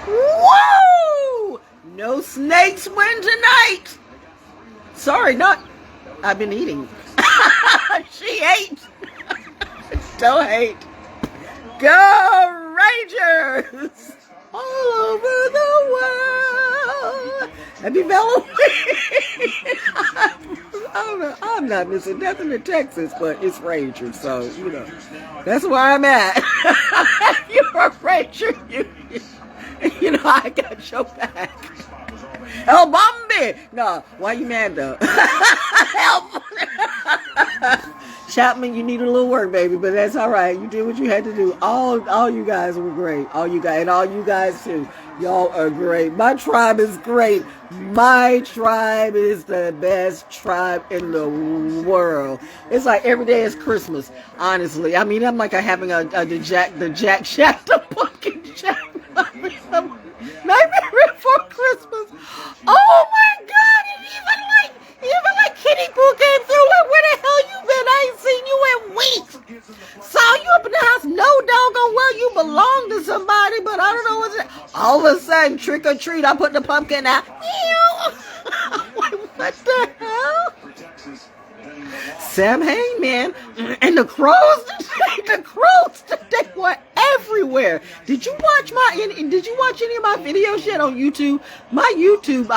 Whoa! No snakes win tonight. Sorry, not. I've been eating. She ate. Don't hate. Go Rangers! All over the world. Happy Halloween. I'm not missing nothing in Texas, but it's Rangers, so you know that's where I'm at. If you're a Ranger, you know I got your back. El Bombi! No, why you mad though? Help! Chapman, you need a little work, baby, but that's all right. You did what you had to do. All you guys were great. All you guys too. Y'all are great. My tribe is great. My tribe is the best tribe in the world. It's like every day is Christmas. Honestly, I mean, I'm like having the Jack Shack, the pumpkin Jack Nightmare Before Christmas. Oh my God! And even like Kitty Pooh came through. Like, where the hell you been? I ain't seen you in weeks. Saw you up in the house. No doggone well you belong to somebody, but I don't know what's it. All of a sudden, trick or treat, I put the pumpkin out. What the hell? Sam Hangman and the crows today were everywhere. Did you watch any of my videos yet on YouTube? My YouTube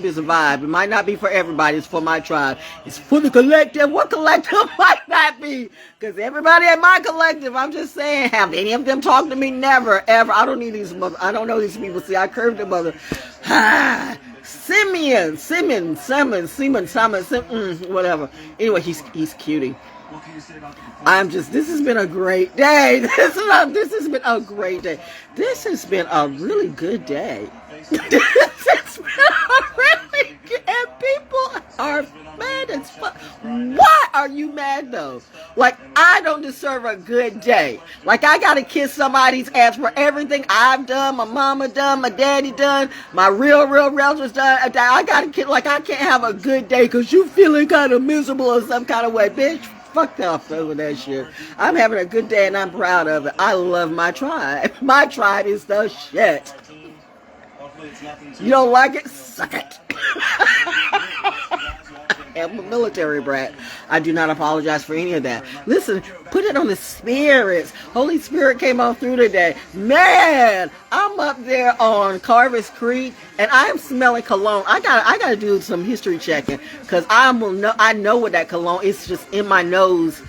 is a vibe. It might not be for everybody. It's for my tribe. It's for the collective. What collective might not be? Because everybody at my collective, I'm just saying, have any of them talked to me? Never, ever. I don't need these mother. I don't know these people. See, I curved the mother. Simmons, whatever. Anyway, he's cutie. This has been a great day. This has been a great day. This has been a really good day. This has been a really good, and people are mad as fuck. Why are you mad though? Like, I don't deserve a good day. Like, I gotta kiss somebody's ass for everything I've done, my mama done, my daddy done, my real relatives done. I gotta kiss, like, I can't have a good day because you feeling kind of miserable in some kind of way, bitch. Fuck off over that shit. I'm having a good day and I'm proud of it. I love my tribe. My tribe is the shit. You don't like it? Suck it. I'm a military brat. I do not apologize for any of that. Listen, put it on the spirits. Holy Spirit came on through today. Man, I'm up there on Carver's Creek and I am smelling cologne. I gotta do some history checking because I know what that cologne is. Just in my nose,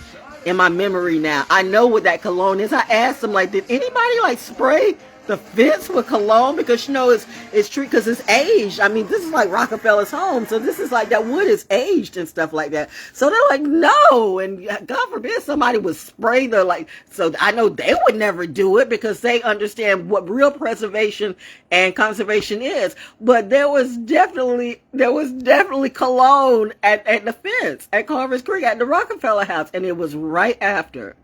in my memory now. I know what that cologne is. I asked them, like, did anybody like spray the fence with cologne? Because you know it's true, because it's aged. I mean, this is like Rockefeller's home, so this is like that wood is aged and stuff like that. So they're like, no, and God forbid somebody would spray the, like, so I know they would never do it because they understand what real preservation and conservation is. But there was definitely cologne at the fence at Carver's Creek at the Rockefeller house, and it was right after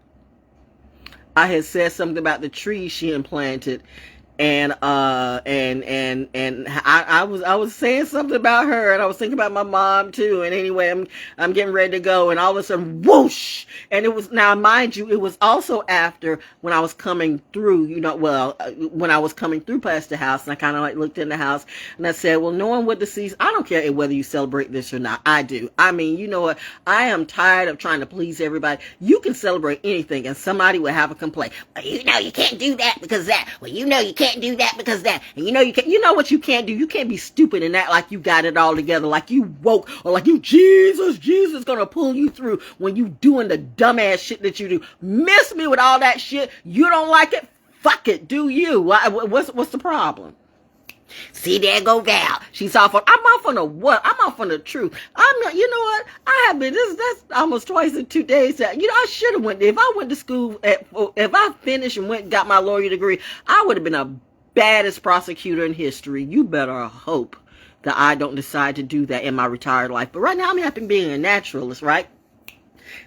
I had said something about the trees she implanted, and I was saying something about her, and I was thinking about my mom too. And anyway, I'm getting ready to go, and all of a sudden, whoosh! And it was, now mind you, it was also after when I was coming through, when I was coming through past the house, and I kind of like looked in the house, and I said, well, knowing what the season, I don't care whether you celebrate this or not. I do. I mean, you know what? I am tired of trying to please everybody. You can celebrate anything, and somebody will have a complaint. Well, you know you can't do that because that. Well, you know you can't do that because that. And you know what you can't do? You can't be stupid and act like you got it all together, like you woke, or like you Jesus gonna pull you through when you doing the dumbass shit that you do. Miss me with all that shit. You don't like it? Fuck it. Do you? What's the problem? See, there go Val. She's off on, I'm off on the what? I'm off on the truth. I'm not, you know what? I have been, that's almost twice in 2 days. I should have went, if I went to school, if I finished and went and got my lawyer degree, I would have been a baddest prosecutor in history. You better hope that I don't decide to do that in my retired life. But right now I'm happy being a naturalist, right?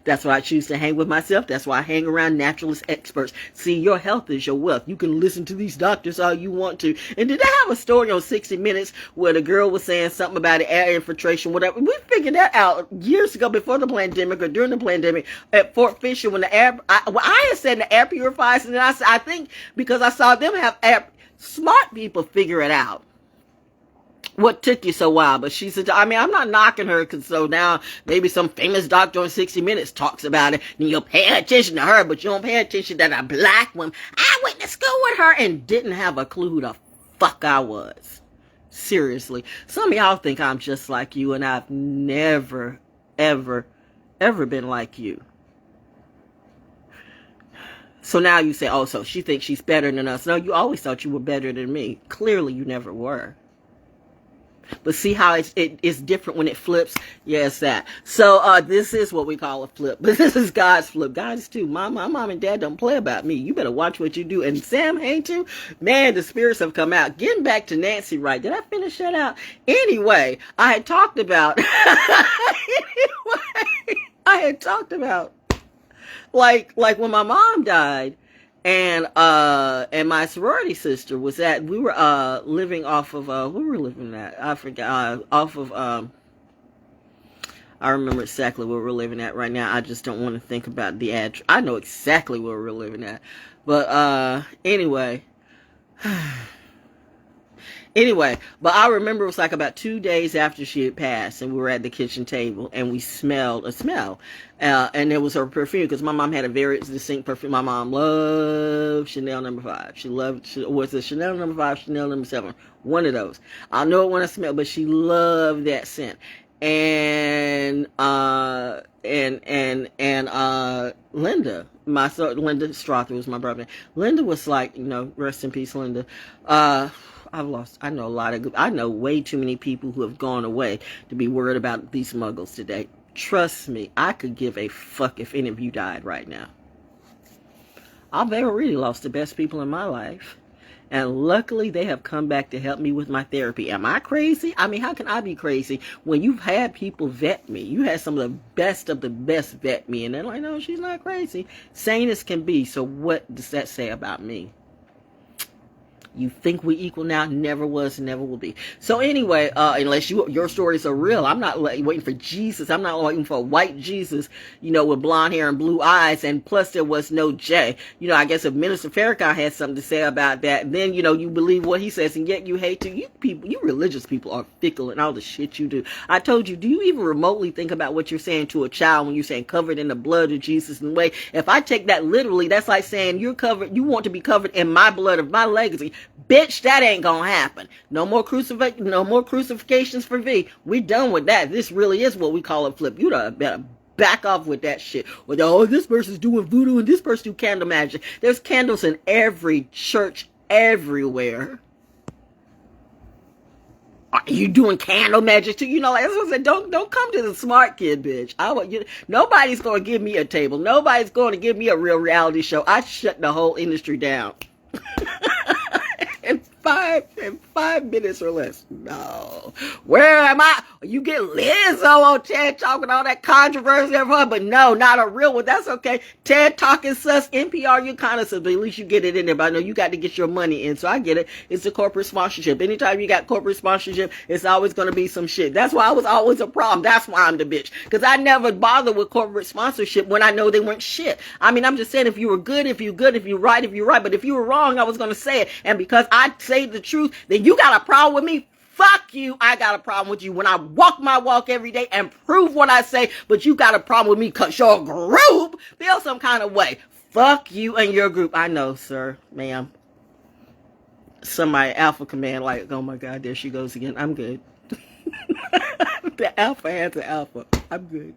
That's why I choose to hang with myself. That's why I hang around naturalist experts. See, your health is your wealth. You can listen to these doctors all you want to. And did they have a story on 60 Minutes where the girl was saying something about air infiltration, whatever? We figured that out years ago before the pandemic or during the pandemic at Fort Fisher when the air, I had said the air purifiers, and then I think because I saw them have air, Smart people figure it out. What took you so while? But she said, I mean, I'm not knocking her, because so now maybe some famous doctor on 60 Minutes talks about it, and you'll pay attention to her, but you don't pay attention to a black woman. I went to school with her and didn't have a clue who the fuck I was. Seriously. Some of y'all think I'm just like you, and I've never, ever, ever been like you. So now you say, oh, so she thinks she's better than us. No, you always thought you were better than me. Clearly, you never were. But see how it's different when it flips? Yes, that. So this is what we call a flip. But this is God's flip. God's too. My mom and dad don't play about me. You better watch what you do. And Sam Hain too. Man, the spirits have come out. Getting back to Nancy Wright. Did I finish that out? Anyway, I had talked about like when my mom died. And my sorority sister was we were living off of where we were living at, I forgot, off of I remember exactly where we're living at right now. I just don't want to think about the address. I know exactly where we're living at. But anyway. Anyway, but I remember it was like about 2 days after she had passed, and we were at the kitchen table, and we smelled a smell, and it was her perfume, because my mom had a very distinct perfume. My mom loved Chanel No. 5. Was it Chanel No. 5, Chanel No. 7? One of those. I know it when I smell, but she loved that scent. And Linda, Linda Strother was my brother. Linda was like, rest in peace, Linda. I know way too many people who have gone away to be worried about these muggles today. Trust me, I could give a fuck if any of you died right now. I've already lost the best people in my life. And luckily, they have come back to help me with my therapy. Am I crazy? I mean, how can I be crazy when you've had people vet me? You had some of the best vet me. And they're like, no, she's not crazy. Sane as can be. So what does that say about me? You think we equal now? Never was, never will be. So anyway, unless your stories are real, I'm not waiting for Jesus. I'm not waiting for a white Jesus, with blonde hair and blue eyes. And plus, there was no J. I guess if Minister Farrakhan had something to say about that, then you believe what he says, and yet you hate to. You religious people are fickle and all the shit you do. I told you, do you even remotely think about what you're saying to a child when you're saying covered in the blood of Jesus? And way, if I take that literally, that's like saying you want to be covered in my blood of my legacy. Bitch, that ain't gonna happen. No more crucifixions for V. We done with that. This really is what we call a flip. You better back off with that shit. With this person's doing voodoo and this person do candle magic. There's candles in every church everywhere. Are you doing candle magic too? Like I said, don't come to the smart kid, bitch. Nobody's gonna give me a table. Nobody's gonna give me a real reality show. I shut the whole industry down. in 5 minutes or less. No. Where am I? You get Lizzo on TED Talk and all that controversy, but no, not a real one. That's okay. TED Talk is sus. NPR, you kind of sus, but at least you get it in there. But I know you got to get your money in, so I get it. It's a corporate sponsorship. Anytime you got corporate sponsorship, it's always going to be some shit. That's why I was always a problem. That's why I'm the bitch. Because I never bother with corporate sponsorship when I know they weren't shit. I mean, I'm just saying, if you were good, if you're good, if you're right, but if you were wrong, I was going to say it. And because I say the truth, then you got a problem with me. Fuck you. I got a problem with you when I walk my walk every day and prove what I say, but you got a problem with me because your group feels some kind of way. Fuck you and your group. I know, sir, ma'am. Somebody, Alpha Command, like, oh my God, there she goes again. I'm good. The Alpha has an Alpha. I'm good.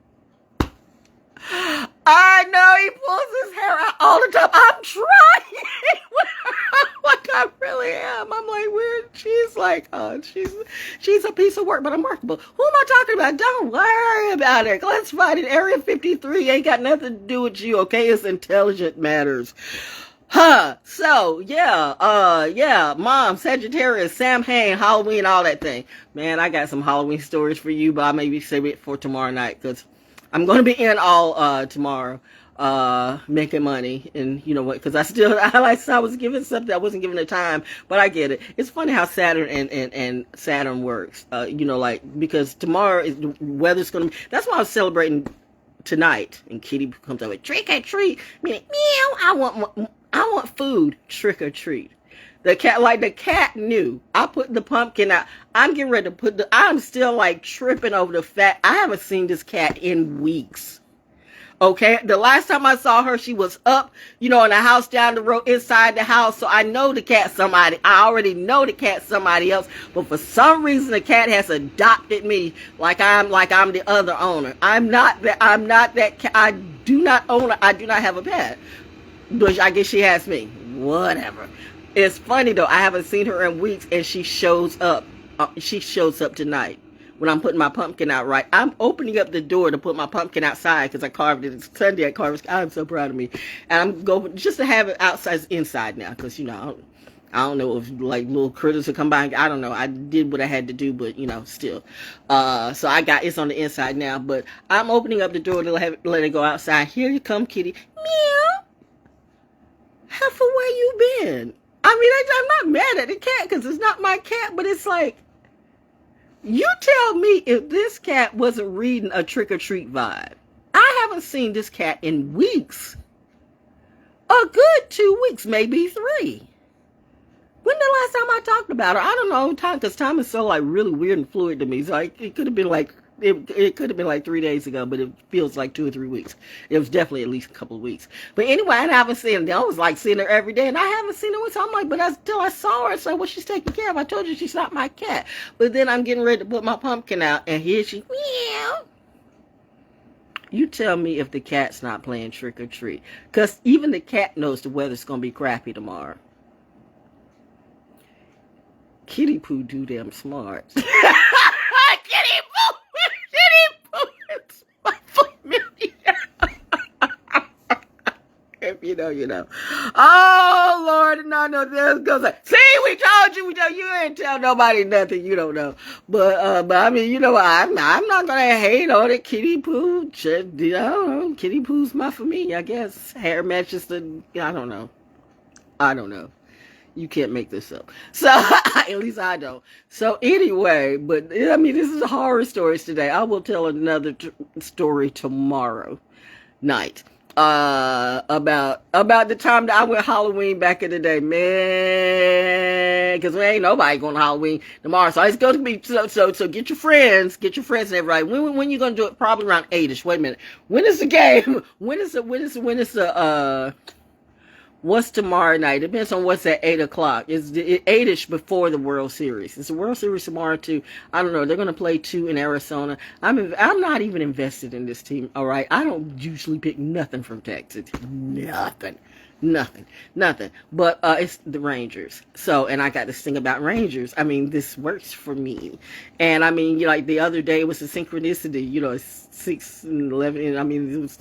I know he pulls his hair out all the time. I'm trying. Like I really am. I'm like, weird. She's like, oh, she's a piece of work, but I'm workable. Who am I talking about? Don't worry about it. Let's fight it. Area 53 ain't got nothing to do with you, okay? It's intelligent matters. So, yeah, Mom, Sagittarius, Sam Hain, Halloween, all that thing. Man, I got some Halloween stories for you, but I maybe save it for tomorrow night, because I'm going to be in all tomorrow, making money. And you know what, because I was given something, I wasn't given the time, but I get it. It's funny how Saturn and Saturn works, because tomorrow the weather's going to be, that's why I was celebrating tonight. And Kitty comes up with trick or treat, meaning, meow, I want food, trick or treat. The cat knew. I put the pumpkin out. I'm getting ready to I'm still like tripping over the fact I haven't seen this cat in weeks. Okay, the last time I saw her, she was up, in the house down the road, inside the house. So I know the cat somebody. I already know the cat somebody else. But for some reason, the cat has adopted me like I'm the other owner. I'm not that cat. I do not own. I do not have a pet. But I guess she has me. Whatever. It's funny though. I haven't seen her in weeks, and she shows up. She shows up tonight. When I'm putting my pumpkin out, right? I'm opening up the door to put my pumpkin outside because I carved it. It's Sunday. I carved it. I'm so proud of me. And I'm going just to have it outside, inside now because, I don't know if like little critters will come by. I don't know. I did what I had to do, but, still. So it's on the inside now. But I'm opening up the door to let it go outside. Here you come, kitty. Meow. Heifer, where you been? I mean, I'm not mad at the cat because it's not my cat, but it's like, you tell me if this cat wasn't reading a trick-or-treat vibe. I haven't seen this cat in weeks. A good 2 weeks, maybe 3. When the last time I talked about her? I don't know, because time is so like really weird and fluid to me. So it could have been like it could have been like 3 days ago, but it feels like 2 or 3 weeks. It was definitely at least a couple of weeks. But anyway, I haven't seen her. I was like seeing her every day, and I haven't seen her. So I'm like, but until I saw her, so she's taking care of. I told you she's not my cat. But then I'm getting ready to put my pumpkin out, and here she meow. You tell me if the cat's not playing trick or treat, because even the cat knows the weather's gonna be crappy tomorrow. Kitty Poo do damn smart. Kitty Poo. It's my familiar. If you know, you know. Oh, Lord, no, there goes like, see, we told you, you ain't tell nobody nothing you don't know. But I mean, I'm not gonna hate on it. Kitty Poo, Kitty Poo's my familia, I guess. Hair matches the, I don't know. You can't make this up. So, at least I don't. So, anyway, but, I mean, this is horror stories today. I will tell another story tomorrow night. About the time that I went Halloween back in the day, man, because there ain't nobody going to Halloween tomorrow. So, it's going to be, so get your friends and everybody. When you going to do it? Probably around 8ish. Wait a minute. When is the game? When is the, what's tomorrow night? It depends on what's at 8 o'clock. It's 8ish before the World Series. It's the World Series tomorrow too. I don't know. They're going to play 2 in Arizona. I'm not even invested in this team. All right. I don't usually pick nothing from Texas. Nothing. But it's the Rangers. So, and I got this thing about Rangers. I mean, this works for me. And I mean, like the other day it was a synchronicity, it's 6 and 11. And I mean, it was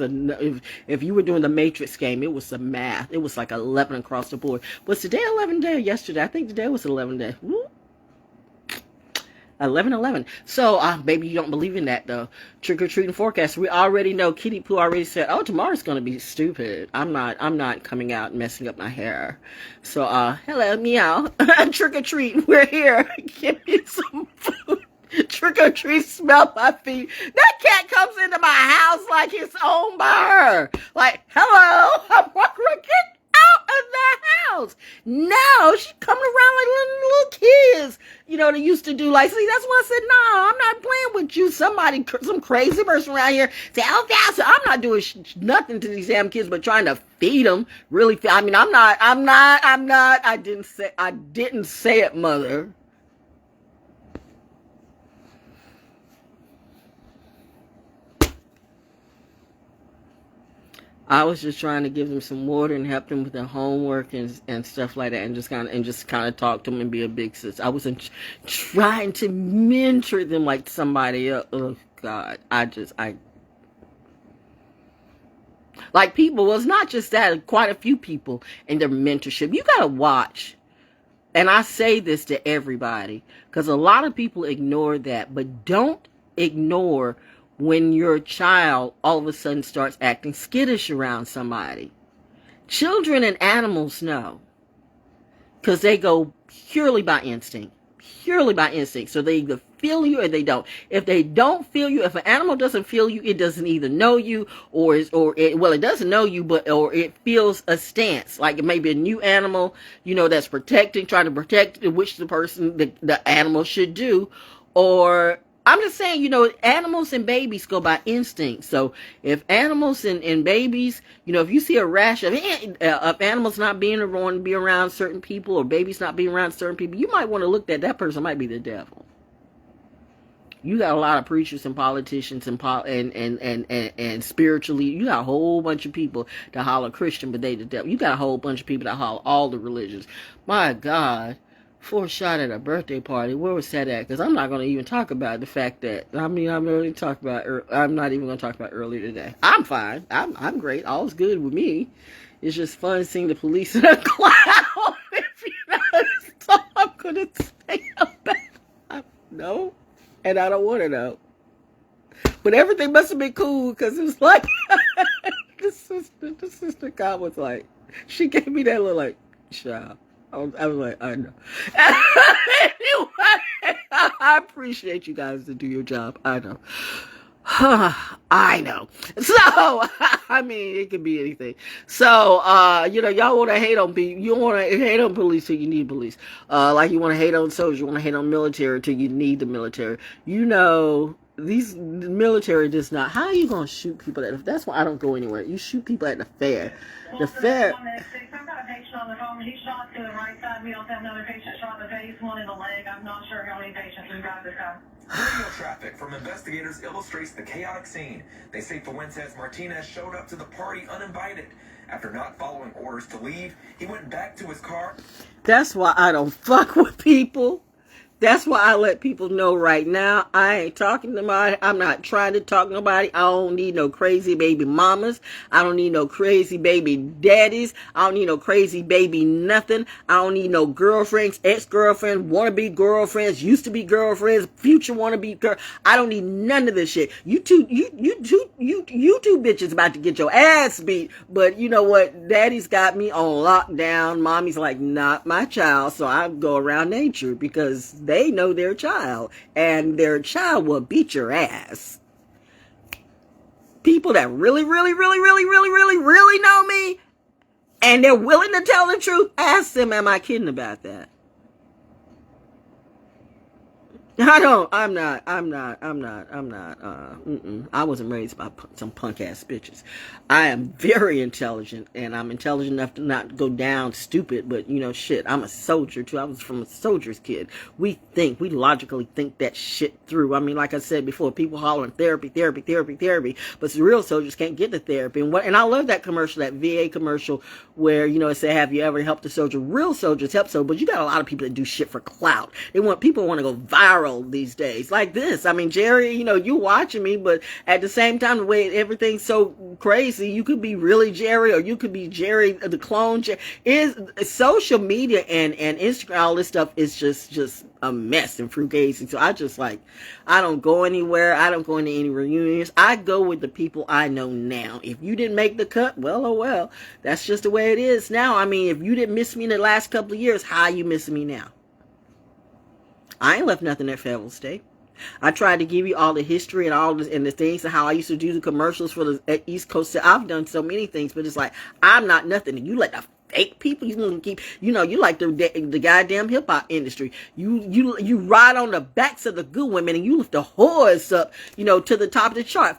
if you were doing the Matrix game, it was the math. It was like 11 across the board. Was today 11 day or yesterday? I think today was 11 day. Woo. 11/11. So, maybe you don't believe in that though. Trick or treating forecast. We already know. Kitty Poo already said, "Oh, tomorrow's gonna be stupid. I'm not coming out and messing up my hair." So, hello, meow. Trick or treat. We're here. Give me some food. Trick or treat. Smell my feet. That cat comes into my house like it's owned by her. Like, hello, I'm walking around. Get out of the house. No, she coming around like little kids. They used to do like, see, that's why I said, no, I'm not playing with you. Some crazy person around here say, oh, that's, I'm not doing nothing to these damn kids, but trying to feed them. Really, I mean, I'm not, I didn't say it, mother. I was just trying to give them some water and help them with their homework and stuff like that, and just kind of talk to them and be a big sis. I wasn't trying to mentor them like somebody else. Oh God, like people. Well, it's not just that. Quite a few people in their mentorship. You gotta watch, and I say this to everybody because a lot of people ignore that, but don't ignore when your child all of a sudden starts acting skittish around somebody. Children and animals know, because they go purely by instinct. purely by instinct. So they either feel you or they don't. If they don't feel you, if an animal doesn't feel you, it doesn't either know you it doesn't know you, or it feels a stance. Like it may be a new animal, that's trying to protect, which the animal should do. Or I'm just saying, animals and babies go by instinct. So if animals and babies, if you see a rash of animals not being around certain people, or babies not being around certain people, you might want to look at that person might be the devil. You got a lot of preachers and politicians and spiritually, you got a whole bunch of people that holler Christian, but they the devil. You got a whole bunch of people that holler all the religions. My God. For a shot at a birthday party, where was that at? Because I'm not going to even talk about the fact that, I'm not even going to talk about earlier today. I'm fine. I'm great. All's good with me. It's just fun seeing the police in a cloud. If you know, that's all I'm going to say about it. No, and I don't want to know. But everything must have been cool, because it was like, the sister cop was like, she gave me that little like, child. I was like, I know. Anyway, I appreciate you guys to do your job. I know. I know. So, I mean, it could be anything. So, y'all want to hate on people. You want to hate on police till you need police. Like you want to hate on soldiers. You want to hate on military till you need the military. The military does not. How are you going to shoot people that's why I don't go anywhere. You shoot people at the fair. The fair. On the phone, he shot to the right side. We also have another patient shot in the face, one in the leg. I'm not sure how many patients we've got this time. Video traffic from investigators illustrates the chaotic scene. They say Fuentes Martinez showed up to the party uninvited. After not following orders to leave, he went back to his car. That's why I don't fuck with people. That's why I let people know right now, I ain't talking to nobody. I'm not trying to talk to nobody. I don't need no crazy baby mamas. I don't need no crazy baby daddies. I don't need no crazy baby nothing. I don't need no girlfriends, ex-girlfriends, wannabe girlfriends, used to be girlfriends, future wannabe girl. I don't need none of this shit. You two bitches about to get your ass beat. But you know what? Daddy's got me on lockdown. Mommy's like, not my child. So I go around nature because they know their child, and their child will beat your ass. People that really, really, really, really, really, really, really know me, and they're willing to tell the truth, ask them, am I kidding about that? I'm not. I wasn't raised by some punk ass bitches. I am very intelligent, and I'm intelligent enough to not go down stupid, but shit, I'm a soldier too. I was from a soldier's kid. We logically think that shit through. I mean, like I said before, people hollering therapy, but the real soldiers can't get the therapy. And I love that commercial, that VA commercial where, it said, have you ever helped a soldier? Real soldiers help soldiers, but you got a lot of people that do shit for clout. People want to go viral these days, like this. I mean, Jerry, you watching me, but at the same time, the way everything's so crazy, you could be really Jerry, or you could be Jerry, the clone. Is social media and Instagram, all this stuff is just a mess and fruitcase. So I don't go anywhere. I don't go into any reunions. I go with the people I know now. If you didn't make the cut, well, oh well. That's just the way it is now. I mean, if you didn't miss me in the last couple of years, how are you missing me now? I ain't left nothing at Fayetteville State. I tried to give you all the history and all this and the things and how I used to do the commercials for the East Coast. I've done so many things, but it's like, I'm not nothing. And you let the fake people, you want to keep, you like the goddamn hip hop industry. You ride on the backs of the good women and you lift the whores up, to the top of the chart.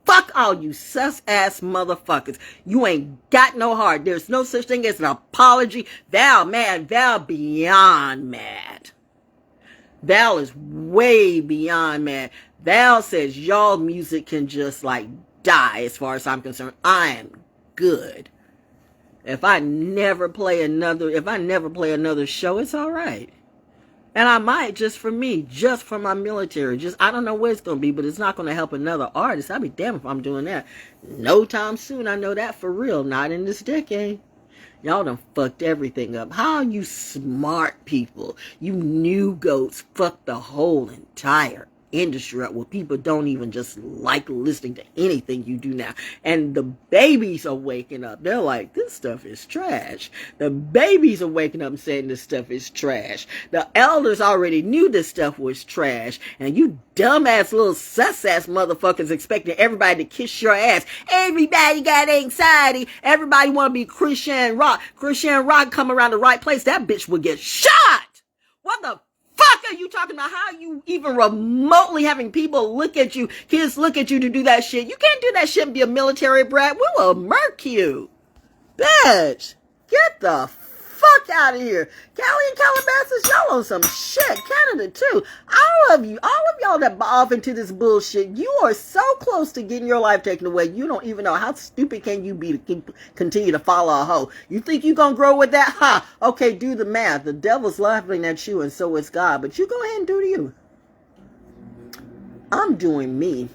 Fuck all you sus ass motherfuckers. You ain't got no heart. There's no such thing as an apology. Val mad. Val beyond mad. Val is way beyond mad. Val says y'all music can just die as far as I'm concerned. I am good. If I never play another show, it's all right. And I might just for my military. I don't know what it's going to be, but it's not going to help another artist. I'll be damned if I'm doing that. No time soon. I know that for real. Not in this decade. Y'all done fucked everything up. How you smart people, you new goats, fucked the whole entire industry up where people don't even just like listening to anything you do now. And the babies are waking up. They're like, this stuff is trash. The babies are waking up and saying this stuff is trash. The elders already knew this stuff was trash. And you dumbass little sus-ass motherfuckers expecting everybody to kiss your ass. Everybody got anxiety. Everybody want to be Christian Rock. Christian Rock come around the right place. That bitch will get shot. What the fuck are you talking about? How are you even remotely having people look at you, kids look at you to do that shit? You can't do that shit and be a military brat. We will murk you. Bitch, get the fuck out of here. Cali and Calabasas, y'all on some shit. Canada too. All of y'all that buy off into this bullshit, you are so close to getting your life taken away. You don't even know how stupid can you be to continue to follow a hoe. You think you gonna grow with that? Ha! Okay, do the math. The devil's laughing at you and so is God. But you go ahead and do to you. I'm doing me.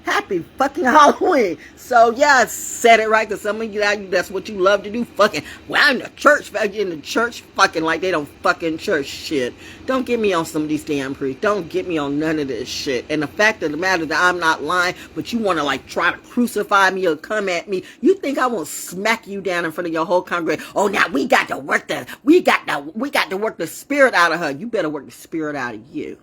Happy fucking Halloween. So yeah, I said it right, because some of you, that's what you love to do. Fucking, well, I'm in the church fucking like they don't fucking church shit. Don't get me on some of these damn priests. Don't get me on none of this shit. And the fact of the matter that I'm not lying, but you want to like try to crucify me or come at me. You think I won't smack you down in front of your whole congregation? Oh, now we got to work to work the spirit out of her. You better work the spirit out of you.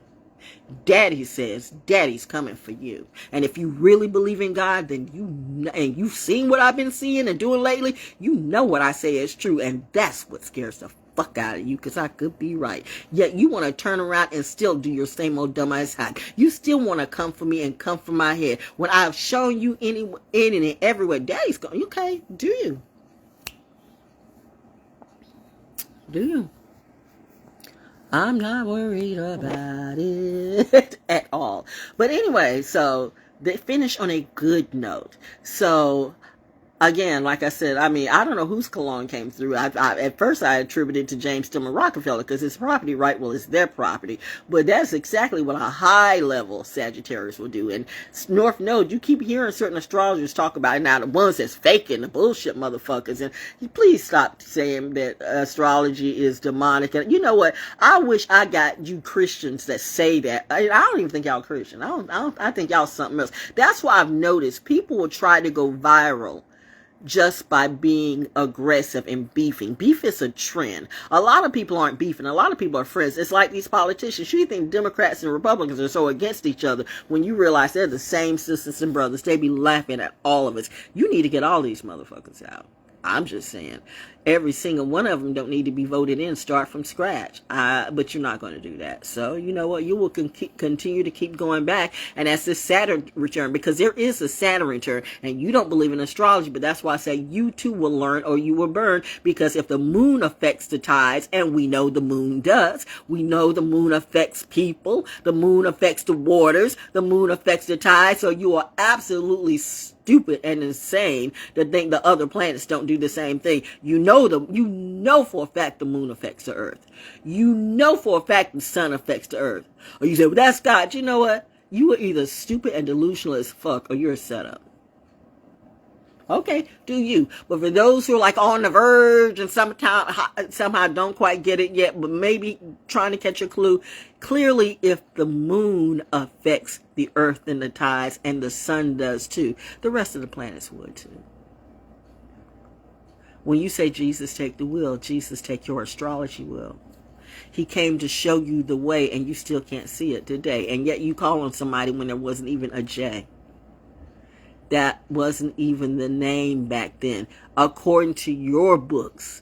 Daddy says daddy's coming for you. And if you really believe in God, then you've seen what I've been seeing and doing lately, you know what I say is true. And that's what scares the fuck out of you, because I could be right. Yet you want to turn around and still do your same old dumbass hack. You still want to come for me and come for my head when I've shown you in and everywhere. Daddy's going, okay, do you? Do you? I'm not worried about it at all. But anyway, so they finish on a good note. So again, like I said, I mean, I don't know whose cologne came through. At first, I attributed to James Tillman Rockefeller because his property, right? Well, it's their property. But that's exactly what a high-level Sagittarius will do. And North Node, you keep hearing certain astrologers talk about it now, the ones that's faking, the bullshit motherfuckers. And please stop saying that astrology is demonic. And you know what? I wish I got you Christians that say that. I don't even think y'all Christian. I think y'all something else. That's why I've noticed people will try to go viral just by being aggressive and beefing. Beef is a trend. A lot of people aren't beefing. A lot of people are friends. It's like these politicians. You think Democrats and Republicans are so against each other when you realize they're the same sisters and brothers. They be laughing at all of us. You need to get all these motherfuckers out. I'm just saying, every single one of them don't need to be voted in, start from scratch. But you're not going to do that. So, you know what? You will continue to keep going back. And that's the Saturn return, because there is a Saturn return. And you don't believe in astrology, but that's why I say you too will learn or you will burn. Because if the moon affects the tides, and we know the moon does, we know the moon affects people, the moon affects the waters, the moon affects the tides. So you are absolutely stupid and insane to think the other planets don't do the same thing. You know for a fact the moon affects the earth. You know for a fact the sun affects the earth. Or you say, well, that's God. You know what? You are either stupid and delusional as fuck, or you're a setup. Okay, do you. But for those who are like on the verge and somehow don't quite get it yet, but maybe trying to catch a clue, clearly if the moon affects the earth and the tides, and the sun does too, the rest of the planets would too. When you say Jesus take the wheel, Jesus take your astrology wheel. He came to show you the way, and you still can't see it today. And yet you call on somebody when there wasn't even a J. That wasn't even the name back then. According to your books,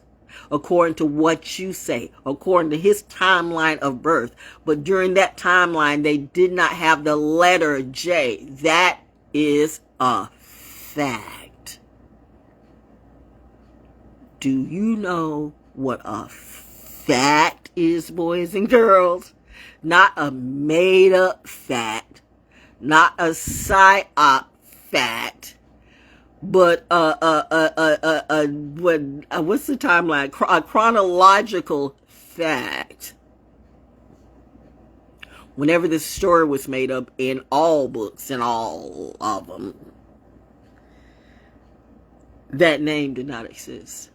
according to what you say, according to his timeline of birth. But during that timeline, they did not have the letter J. That is a fact. Do you know what a fact is, boys and girls? Not a made-up fact. Not a psyop fact, but what's the timeline? A chronological fact. Whenever this story was made up in all books, and all of them, that name did not exist.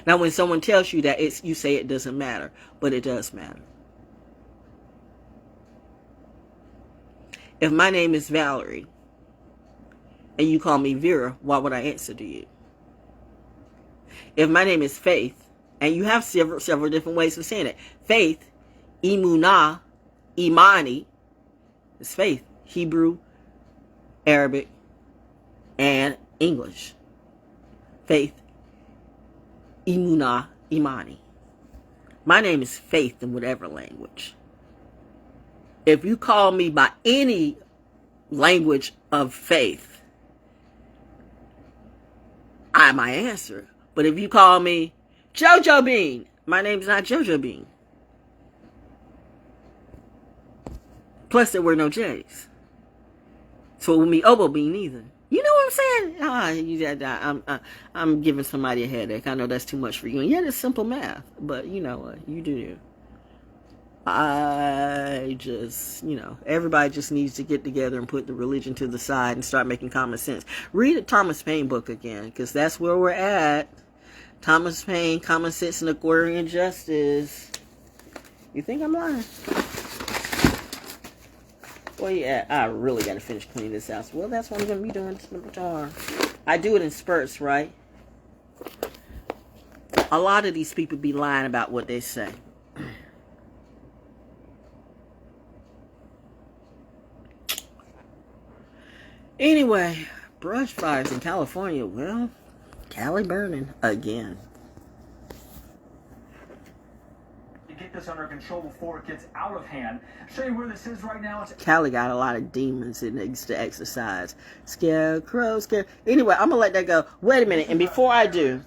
Now, when someone tells you that, you say it doesn't matter, but it does matter. If my name is Valerie and you call me Vera, why would I answer to you? If my name is Faith, and you have several different ways of saying it. Faith, Imunah, Imani, is faith. Hebrew, Arabic, and English. Faith, Imunah, Imani. My name is Faith in whatever language. If you call me by any language of faith, I might answer. But if you call me JoJo Bean, my name's not JoJo Bean. Plus, there were no J's. So it wouldn't be Obo Bean either. You know what I'm saying? I'm giving somebody a headache. I know that's too much for you. And yet it's simple math. But you know what? You do you. Everybody just needs to get together and put the religion to the side and start making common sense. Read a Thomas Paine book again, because that's where we're at. Thomas Paine, Common Sense and Aquarian Justice. You think I'm lying? Well, yeah, I really got to finish cleaning this house. Well, that's what I'm going to be doing tomorrow. I do it in spurts, right? A lot of these people be lying about what they say. Anyway, brush fires in California. Well, Cali burning again. To get this under control before it gets out of hand. Show you where this is right now. Cali got a lot of demons it needs to exercise. Scarecrow, Anyway, I'm gonna let that go. Wait a minute, and before I do,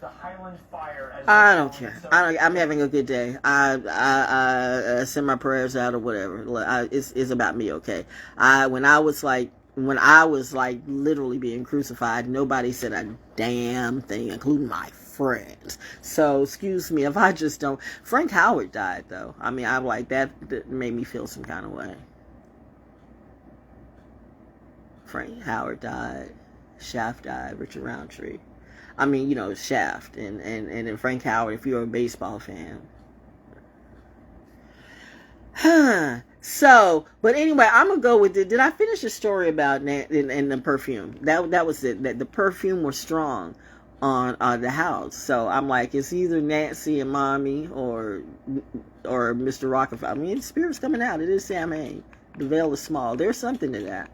I don't care. I'm having a good day. I send my prayers out or whatever. It's about me, okay? When I was literally being crucified, nobody said a damn thing, including my friends. So, excuse me if I just don't. Frank Howard died, though. I mean, I'm like, that made me feel some kind of way. Frank Howard died. Shaft died. Richard Roundtree. I mean, Shaft. And then Frank Howard, if you're a baseball fan. So, but anyway, I'm gonna go with it. Did I finish the story about and the perfume? That was it. That the perfume was strong on the house. So I'm like, it's either Nancy and Mommy or Mr. Rockefeller. I mean, the spirit's coming out. It is Sam Hain. The veil is small. There's something to that.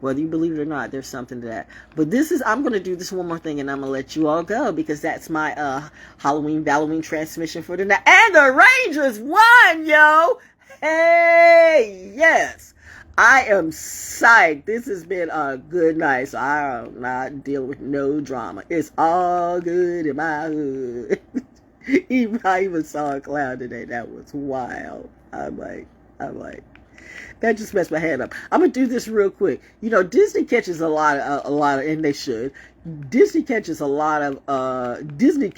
Whether you believe it or not, there's something to that. But I'm going to do this one more thing, and I'm going to let you all go, because that's my Halloween transmission for tonight. And the Rangers won, yo! Hey, yes! I am psyched. This has been a good night, so I'm not dealing with no drama. It's all good in my hood. I even saw a clown today. That was wild. I'm like, that just messed my head up. I'm gonna do this real quick. Disney catches a lot of, and they should. Disney catches a lot of, Disney.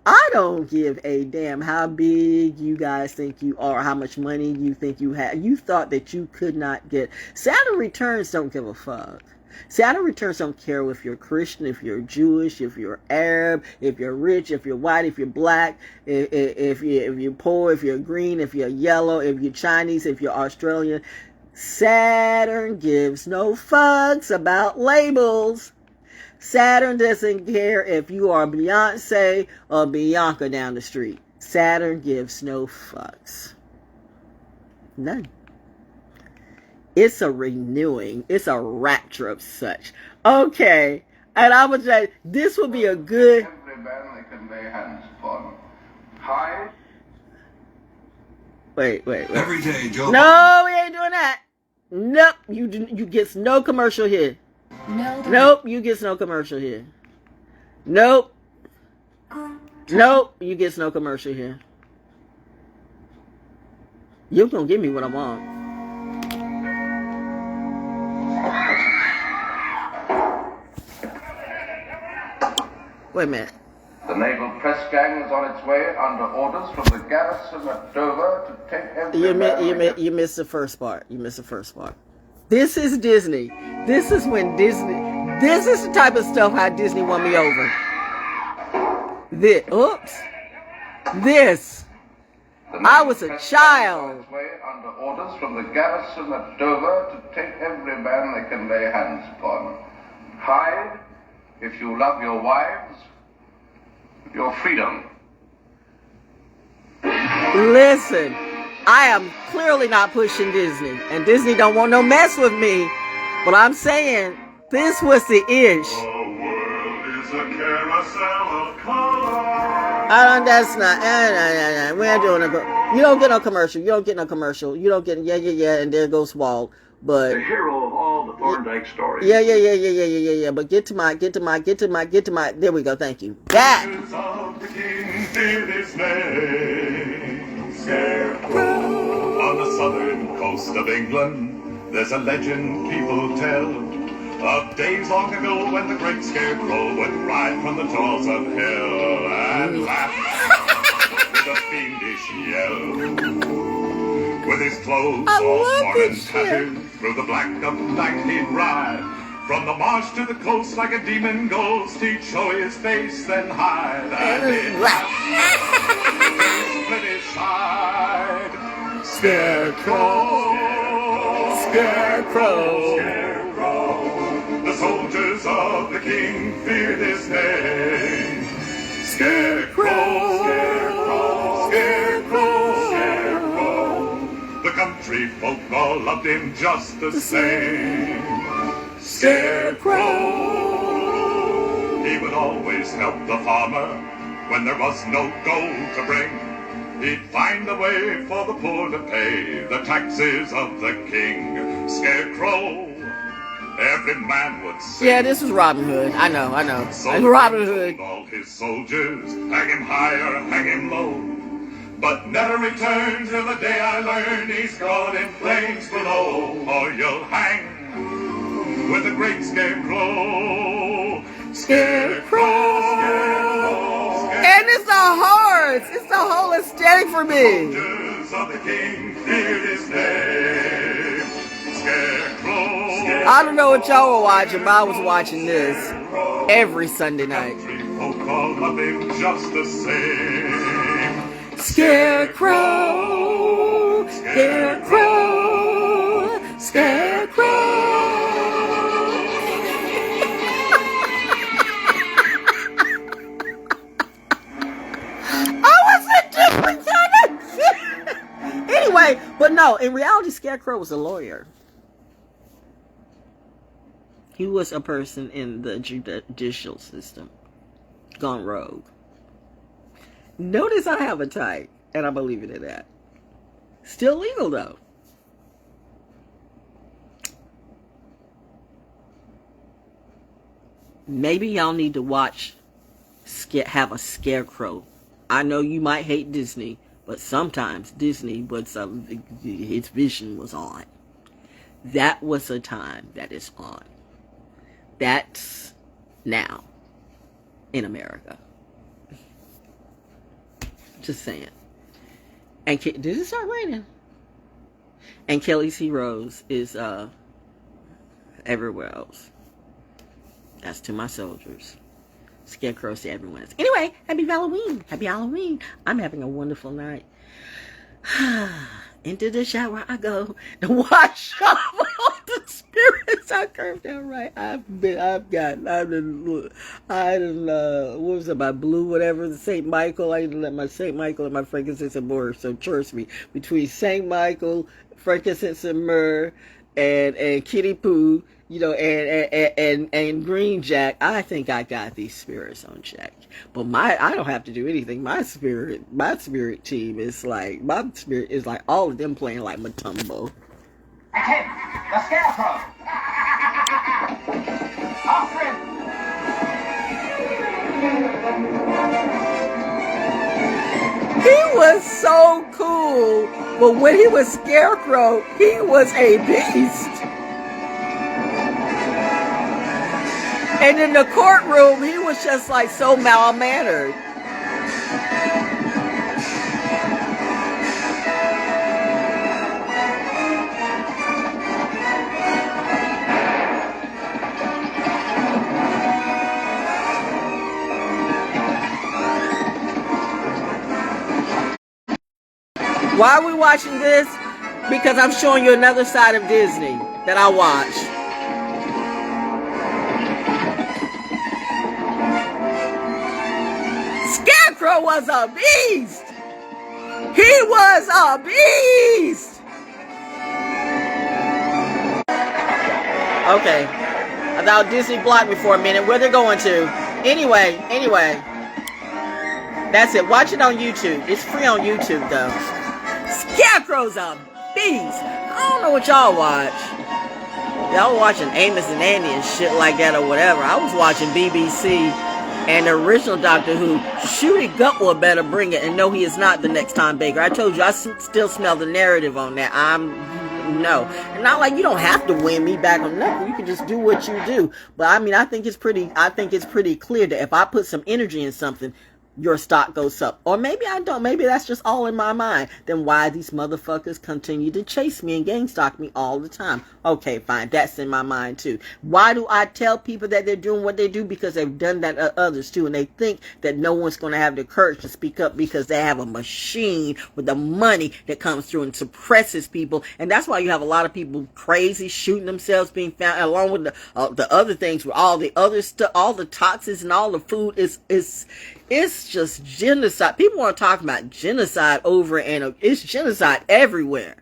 I don't give a damn how big you guys think you are, how much money you think you have. You thought that you could not get. Saturn Returns don't give a fuck. Saturn Returns don't care if you're Christian, if you're Jewish, if you're Arab, if you're rich, if you're white, if you're black, if you're poor, if you're green, if you're yellow, if you're Chinese, if you're Australian. Saturn gives no fucks about labels. Saturn doesn't care if you are Beyonce or Bianca down the street. Saturn gives no fucks. None. It's a renewing. It's a rapture of such. Okay. And I would say this would be a good. Every man they can lay hands upon. High. Wait. Every day, Joe. No, we ain't doing that. Nope. You get no commercial here. Nope. You get no commercial here. Nope. You get no commercial here. You're gonna give me what I want. Wait a minute. The naval press gang is on its way under orders from the garrison at Dover to take every You missed the first part. This is Disney. This is when Disney. This is the type of stuff how Disney won me over. This, oops. This. I was a child. Under orders from the garrison at Dover to take every man they can lay hands upon. Hide, if you love your wives, your freedom. Listen, I am clearly not pushing Disney, and Disney don't want no mess with me. But I'm saying this was the ish. The world is a carousel of color. That's not. We're doing a. You don't get no commercial. You don't get no commercial. You don't get. Yeah. And there goes Walt. But The hero of all the Thorndike stories. yeah. But get to my. There we go. Thank you. That. Of the king feared his name. Scarecrow. On the southern coast of England, there's a legend people tell of days long ago when the great Scarecrow would ride from the jaws of hell and laugh with a fiendish yell. With his clothes all torn and tattered, through the black of night he'd ride. From the marsh to the coast like a demon ghost, he'd show his face, then hide. And he'd laugh, split his side. Scarecrow, Scarecrow, Scarecrow. The soldiers of the king feared his name. Scarecrow, Scarecrow, Scarecrow, Scarecrow. The country folk all loved him just the same. Scarecrow. He would always help the farmer when there was no gold to bring. He'd find a way for the poor to pay the taxes of the king. Scarecrow. Every man would sing. Yeah, this was Robin Hood. I know. So Robin Hood. all his soldiers, hang him high or hang him low. But never return till the day I learn he's gone in flames below. Or you'll hang with the great Scarecrow. Scarecrow. And it's the hearts. It's the whole aesthetic for me. Soldiers of the king feared his name. Scarecrow. I don't know what y'all were watching, but I was watching this every Sunday night. Folk all love him just the same. Scarecrow, Scarecrow, Scarecrow. I was a different kind of kid. Anyway, but no, in reality, Scarecrow was a lawyer. He was a person in the judicial system gone rogue. Notice I have a type, and I'm gonna leave it at that. Still legal though. Maybe y'all need to watch, have a Scarecrow. I know you might hate Disney, but sometimes Disney, but its vision was on. That was a time that is on. That's now in America. Just saying. And did it start raining? And Kelly's Heroes is everywhere else. That's to my soldiers. Scarecrows to everyone else. Anyway, happy Halloween. Happy Halloween. I'm having a wonderful night. Into the shower I go to wash off all the spirits. I curved down right. I done what was it, my blue, whatever, the St. Michael. I didn't let my St. Michael and my frankincense and myrrh. So trust me, between St. Michael, frankincense and myrrh, and Kitty Pooh, you know, and Green Jack, I think I got these spirits on check. But I don't have to do anything. My spirit team is like, all of them playing like Matumbo. Hey, the Scarecrow! Alfred! He was so cool, but when he was Scarecrow, he was a beast. And in the courtroom, he was just like so mal-mannered. Why are we watching this? Because I'm showing you another side of Disney that I watch. Scarecrow was a beast. He was a beast. Okay. I thought Disney blocked me for a minute. Where they're going to? Anyway. That's it. Watch it on YouTube. It's free on YouTube, though. Scarecrow's a beast. I don't know what y'all watch. Y'all watching Amos and Andy and shit like that or whatever. I was watching BBC and the original Doctor Who. Shooty Gutwood better bring it, and no, he is not the next Tom Baker. I told you, I still smell the narrative on that. No. And not like you don't have to win me back on nothing. You can just do what you do. But I mean, I think it's pretty clear that if I put some energy in something, your stock goes up. Or maybe I don't. Maybe that's just all in my mind. Then why these motherfuckers continue to chase me and gang stalk me all the time? Okay, fine. That's in my mind too. Why do I tell people that they're doing what they do? Because they've done that to others too. And they think that no one's going to have the courage to speak up because they have a machine with the money that comes through and suppresses people. And that's why you have a lot of people crazy, shooting themselves, being found, along with the other things, with all the other stuff, all the toxins and all the food it's just genocide. People want to talk about genocide over and it's genocide everywhere.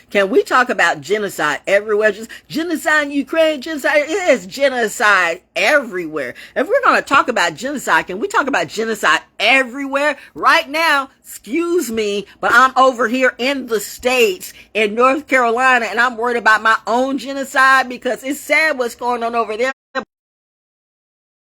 Can we talk about genocide everywhere? Just genocide in Ukraine, genocide. It is genocide everywhere. If we're going to talk about genocide, can we talk about genocide everywhere? Right now, excuse me, but I'm over here in the States, in North Carolina, and I'm worried about my own genocide because it's sad what's going on over there.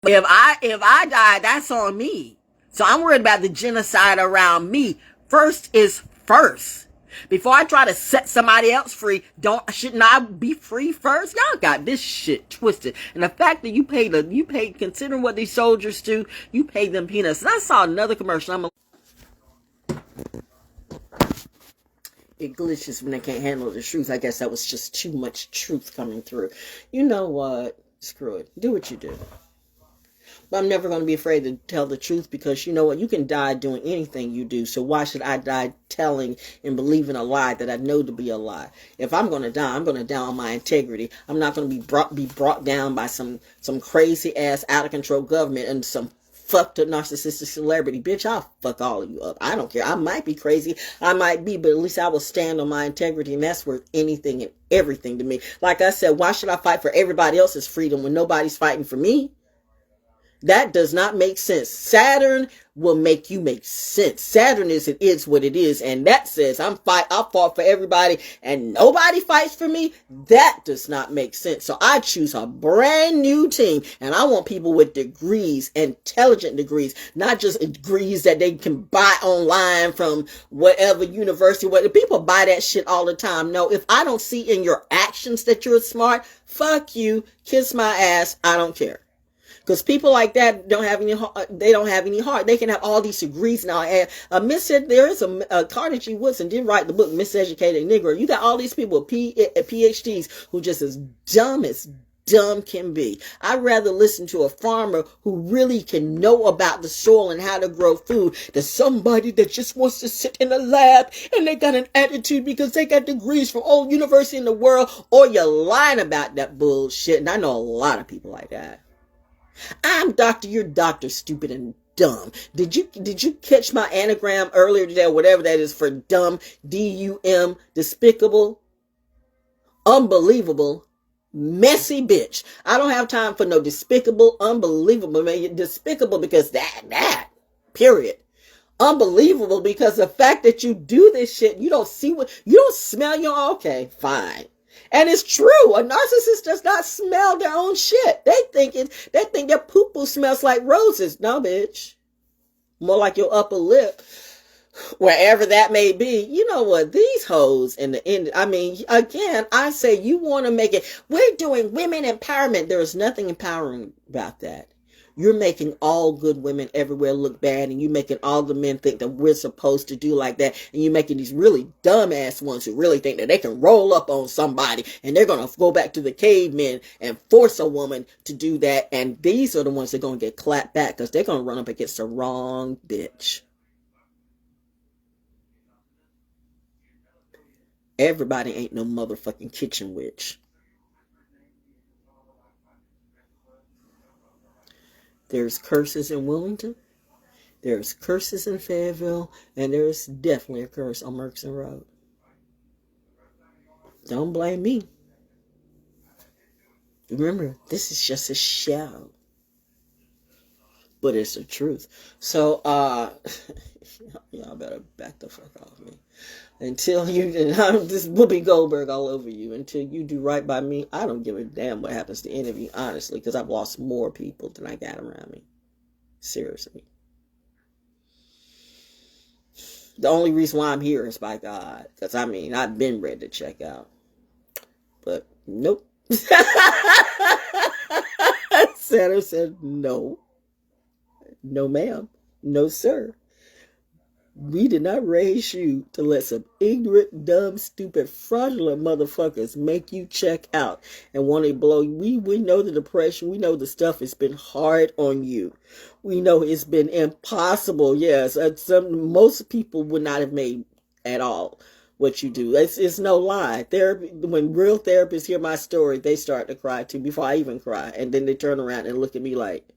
If I die, that's on me. So I'm worried about the genocide around me. First is first. Before I try to set somebody else free, shouldn't I be free first? Y'all got this shit twisted. And the fact that you paid, considering what these soldiers do, you paid them peanuts. And I saw another commercial. It glitches when they can't handle the truth. I guess that was just too much truth coming through. You know what? Screw it. Do what you do. But I'm never going to be afraid to tell the truth because you know what? You can die doing anything you do. So why should I die telling and believing a lie that I know to be a lie? If I'm going to die, I'm going to die on my integrity. I'm not going to be brought down by some crazy ass out of control government and some fucked up narcissistic celebrity. Bitch, I'll fuck all of you up. I don't care. I might be crazy. I might be, but at least I will stand on my integrity, and that's worth anything and everything to me. Like I said, why should I fight for everybody else's freedom when nobody's fighting for me? That does not make sense. Saturn will make you make sense. Saturn is what it is. And that says I fought for everybody and nobody fights for me. That does not make sense. So I choose a brand new team. And I want people with degrees, intelligent degrees, not just degrees that they can buy online from whatever university. People buy that shit all the time. No, if I don't see in your actions that you're smart, fuck you, kiss my ass. I don't care. Because people like that don't have any heart. They can have all these degrees now. And Miss said there is a Carter G. Woodson did write the book Miseducated Negro. You got all these people with PhDs who just as dumb can be. I'd rather listen to a farmer who really can know about the soil and how to grow food than somebody that just wants to sit in a lab and they got an attitude because they got degrees from all university in the world, or you're lying about that bullshit. And I know a lot of people like that. I'm doctor, you're doctor, stupid and dumb. Did you catch my anagram earlier today, or whatever that is for dumb? D-U-M, despicable, unbelievable, messy bitch. I don't have time for no despicable, unbelievable, man. Despicable because that, period. Unbelievable because the fact that you do this shit, you don't smell your, okay, fine. And it's true. A narcissist does not smell their own shit. They think their poo-poo smells like roses. No, bitch. More like your upper lip. Wherever that may be. You know what? These hoes in the end, I mean, again, I say you want to make it. We're doing women empowerment. There is nothing empowering about that. You're making all good women everywhere look bad, and you're making all the men think that we're supposed to do like that, and you're making these really dumbass ones who really think that they can roll up on somebody, and they're going to go back to the cavemen and force a woman to do that, and these are the ones that are going to get clapped back because they're going to run up against the wrong bitch. Everybody ain't no motherfucking kitchen witch. There's curses in Wilmington. There's curses in Fayetteville. And there's definitely a curse on Merkson Road. Don't blame me. Remember, this is just a show. But it's the truth. So, y'all better back the fuck off me. Until you, and I'm just Whoopi Goldberg all over you. Until you do right by me, I don't give a damn what happens to any of you, honestly, because I've lost more people than I got around me. Seriously. The only reason why I'm here is by God. Because, I mean, I've been ready to check out. But, nope. Santa said no. No, ma'am. No, sir. We did not raise you to let some ignorant, dumb, stupid, fraudulent motherfuckers make you check out and want to blow you. We know the depression. We know the stuff has been hard on you. We know it's been impossible. Yes, most people would not have made at all what you do. It's no lie. Therapy, when real therapists hear my story, they start to cry too before I even cry. And then they turn around and look at me like,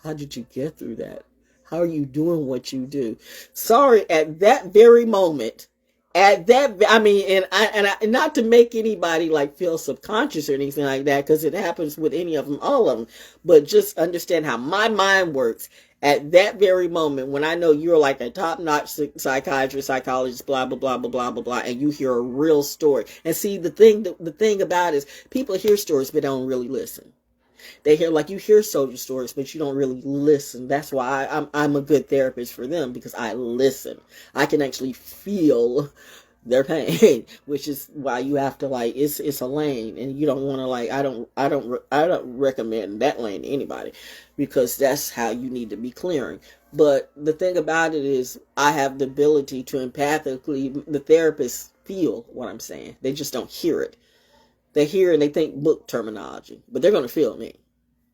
how did you get through that? How are you doing what you do? Sorry, at that very moment, and not to make anybody like feel subconscious or anything like that, because it happens with any of them, all of them, but just understand how my mind works. At that very moment, when I know you're like a top-notch psychiatrist, psychologist, blah, blah, blah, blah, blah, blah, blah, and you hear a real story. And see, the thing about it is people hear stories, but don't really listen. They hear, like, you hear soldier stories, but you don't really listen. That's why I'm a good therapist for them, because I listen. I can actually feel their pain, which is why you have to, like, it's a lane, and you don't want to, like, I don't recommend that lane to anybody, because that's how you need to be clearing. But the thing about it is, I have the ability to empathically, the therapists feel what I'm saying. They just don't hear it. They hear and they think book terminology, but they're going to feel me.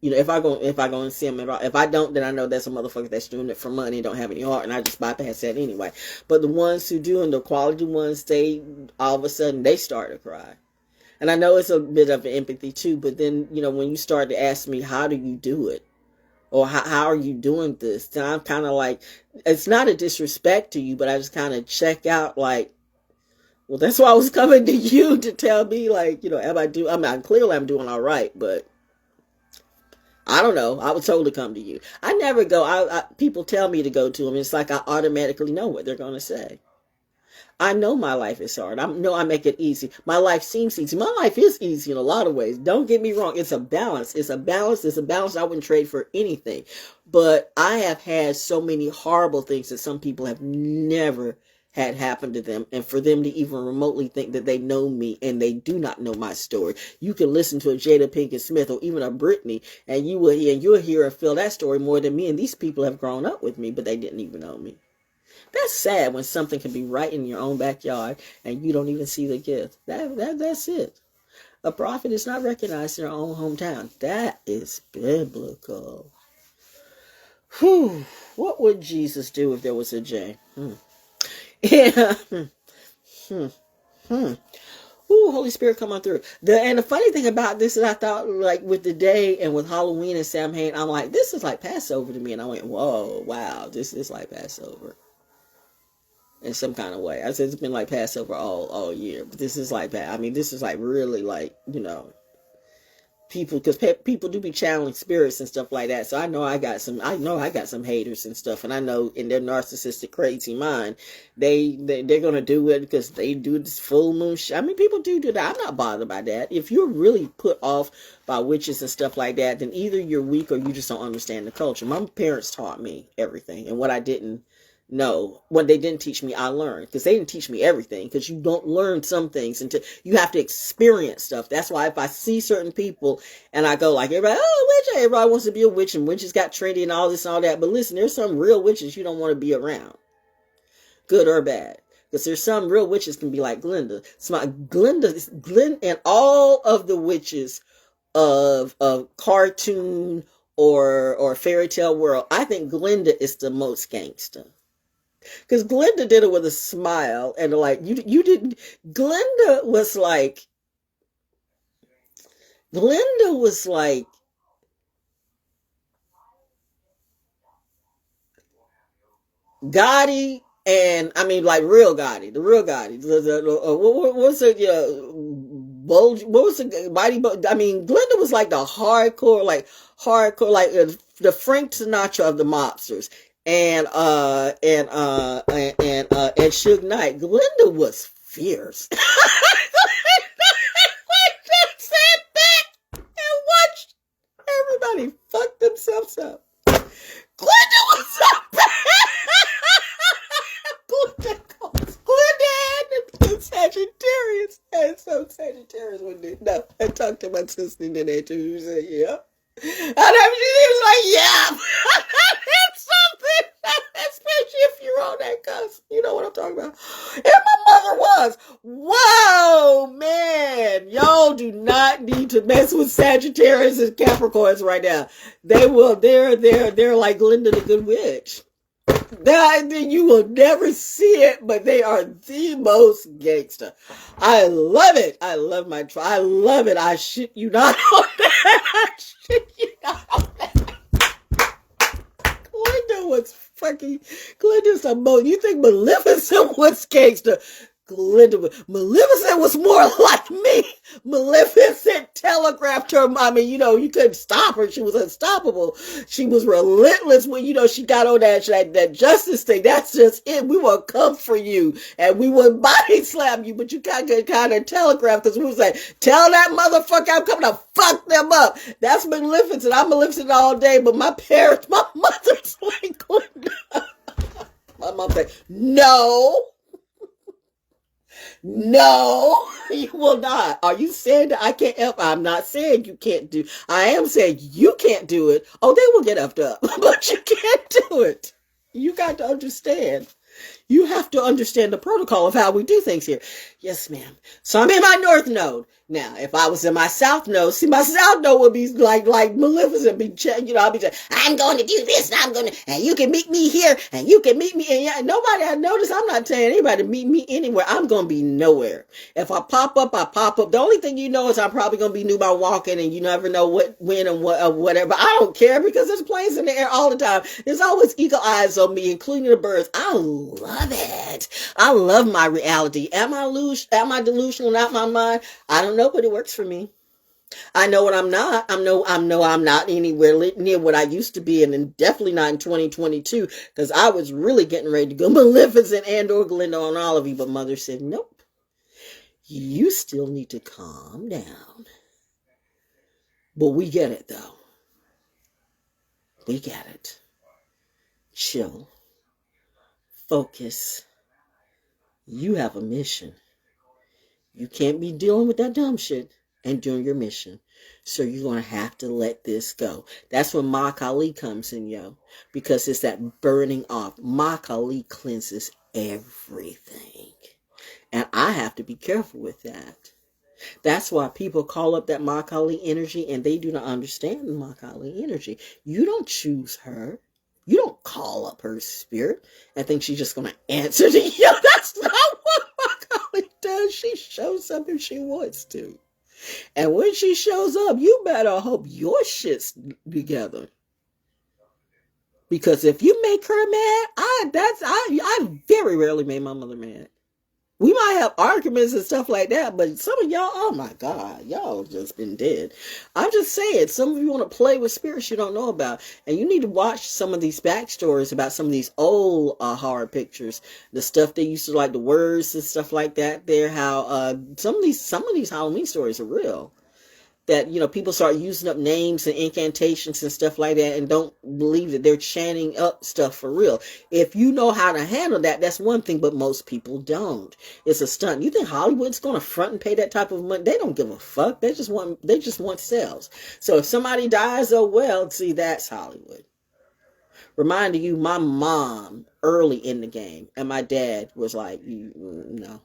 You know, if I go and see them at all, if I don't, then I know that's a motherfucker that's doing it for money and don't have any heart, and I just bypass that anyway. But the ones who do, and the quality ones, they all of a sudden they start to cry. And I know it's a bit of empathy too, but then, you know, when you start to ask me, how do you do it? Or how are you doing this? Then I'm kind of like, it's not a disrespect to you, but I just kind of check out like, well, that's why I was coming to you to tell me, like, you know, clearly I'm doing all right, but I don't know. I was told to come to you. I never go. People tell me to go to them. It's like I automatically know what they're going to say. I know my life is hard. I know I make it easy. My life seems easy. My life is easy in a lot of ways. Don't get me wrong. It's a balance. It's a balance. It's a balance I wouldn't trade for anything. But I have had so many horrible things that some people have never had happened to them, and for them to even remotely think that they know me and they do not know my story. You can listen to a Jada Pinkett Smith or even a Britney, and you'll hear and feel that story more than me. And these people have grown up with me, but they didn't even know me. That's sad when something can be right in your own backyard and you don't even see the gift. That's it. A prophet is not recognized in their own hometown. That is biblical. Whew. What would Jesus do if there was a J? Yeah. Ooh, Holy Spirit, come on through. And the funny thing about this is I thought, like, with the day and with Halloween and Samhain, I'm like, this is like Passover to me. And I went, whoa, wow, this is like Passover. In some kind of way. I said it's been like Passover all year. But this is like, this is like really like, you know, people, because people do be channeling spirits and stuff like that. So I know I got some haters and stuff, and I know in their narcissistic crazy mind they're gonna do it because they do this full moon people do that. I'm not bothered by that. If you're really put off by witches and stuff like that, then either you're weak or you just don't understand the culture. My parents taught me everything, and what I didn't know, what they didn't teach me, I learned, because they didn't teach me everything, because you don't learn some things until you have to experience stuff. That's why if I see certain people and I go like, everybody wants to be a witch, and witches got trendy and all this and all that, but listen, there's some real witches you don't want to be around, good or bad, because there's some real witches can be like Glinda. Glinda and all of the witches of cartoon or fairy tale world, I think Glinda is the most gangster. Because Glenda did it with a smile, and like you didn't. Glenda was like Gotti, and I mean like real Gotti, the real Gotti. What was it? Bulge. What was the Mighty? I mean, Glenda was like the hardcore, like the Frank Sinatra of the mobsters, and Suge Knight. Glenda was fierce. We just sat back and watched everybody fuck themselves up. Glenda was so bad. Glenda and Sagittarius. And so Sagittarius would do. No, I talked to my sister today too. She said, yeah. And she was like, yeah. That's something. Especially if you're on that cusp. You know what I'm talking about. And my mother was. Whoa, man. Y'all do not need to mess with Sagittarius and Capricorns right now. They're like Glenda the Good Witch. You will never see it, but they are the most gangster. I love it. I love my tribe. I love it. I shit you not on that. I shit you not on that. Glenda's a mo. You think Maleficent was gangster? Maleficent was more like me. Maleficent telegraphed her. I mean, you couldn't stop her. She was unstoppable. She was relentless when, she got on that justice thing. That's just it. We will come for you and we will body slam you, but you kind of telegraph because we was like, tell that motherfucker I'm coming to fuck them up. That's Maleficent. I'm Maleficent all day, but my mother's like, my mom said, no, you will not. Are you saying that I can't help? I'm not saying you can't do. I am saying you can't do it. Oh, they will get effed up, but you can't do it. You got to understand. You have to understand the protocol of how we do things here. Yes, ma'am. So I'm in my North Node. Now, if I was in my South Node, my South Node would be like Maleficent. I'll be saying, I'm going to do this, and you can meet me here, and you can meet me. And nobody, I notice I'm not telling anybody to meet me anywhere. I'm going to be nowhere. If I pop up, I pop up. The only thing you know is I'm probably going to be new by walking, and you never know when, and what, or whatever. I don't care because there's planes in the air all the time. There's always eagle eyes on me, including the birds. I love it. I love my reality. Am I delusional out my mind? I don't know, but it works for me. I know what I'm not. I know I'm not anywhere near what I used to be, and definitely not in 2022, because I was really getting ready to go Maleficent and or Glenda on all of you, but Mother said, nope. You still need to calm down. But we get it, though. We get it. Chill. Focus. You have a mission. You can't be dealing with that dumb shit and doing your mission. So you're going to have to let this go. That's when Ma Kali comes in, yo. Because it's that burning off. Ma Kali cleanses everything. And I have to be careful with that. That's why people call up that Ma Kali energy and they do not understand the Ma Kali energy. You don't choose her. You don't call up her spirit and think she's just going to answer to you. That's not what Ma Kali does. She shows up if she wants to. And when she shows up, you better hope your shit's together. Because if you make her mad, I very rarely made my mother mad. We might have arguments and stuff like that, but some of y'all, oh my God, y'all just been dead. I'm just saying, some of you want to play with spirits you don't know about, and you need to watch some of these backstories about some of these old horror pictures, the stuff they used to like, the words and stuff like that. There, how some of these Halloween stories are real. That, people start using up names and incantations and stuff like that and don't believe that they're chanting up stuff for real. If you know how to handle that, that's one thing, but most people don't. It's a stunt. You think Hollywood's going to front and pay that type of money? They don't give a fuck. They just want sales. So if somebody dies, oh well, see, that's Hollywood. Reminding you, my mom early in the game and my dad was like, no.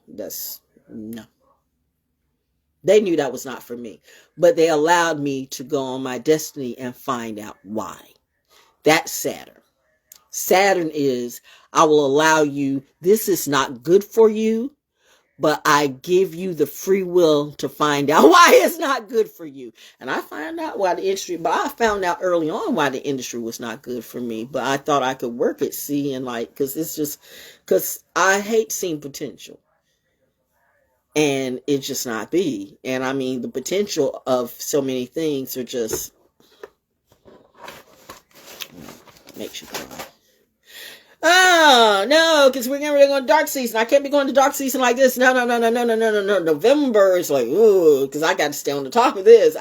They knew that was not for me, but they allowed me to go on my destiny and find out why. That's sadder. Saturn is, I will allow you, this is not good for you, but I give you the free will to find out why it's not good for you. And I found out why the industry, but I found out early on why the industry was not good for me. But I thought I could work it, see, and like, because I hate seeing potential. And it just not be. And I mean, the potential of so many things are just, makes you cry. Oh, no, because we're getting ready to go to dark season. I can't be going to dark season like this. No. November is like, ooh, because I got to stay on the top of this.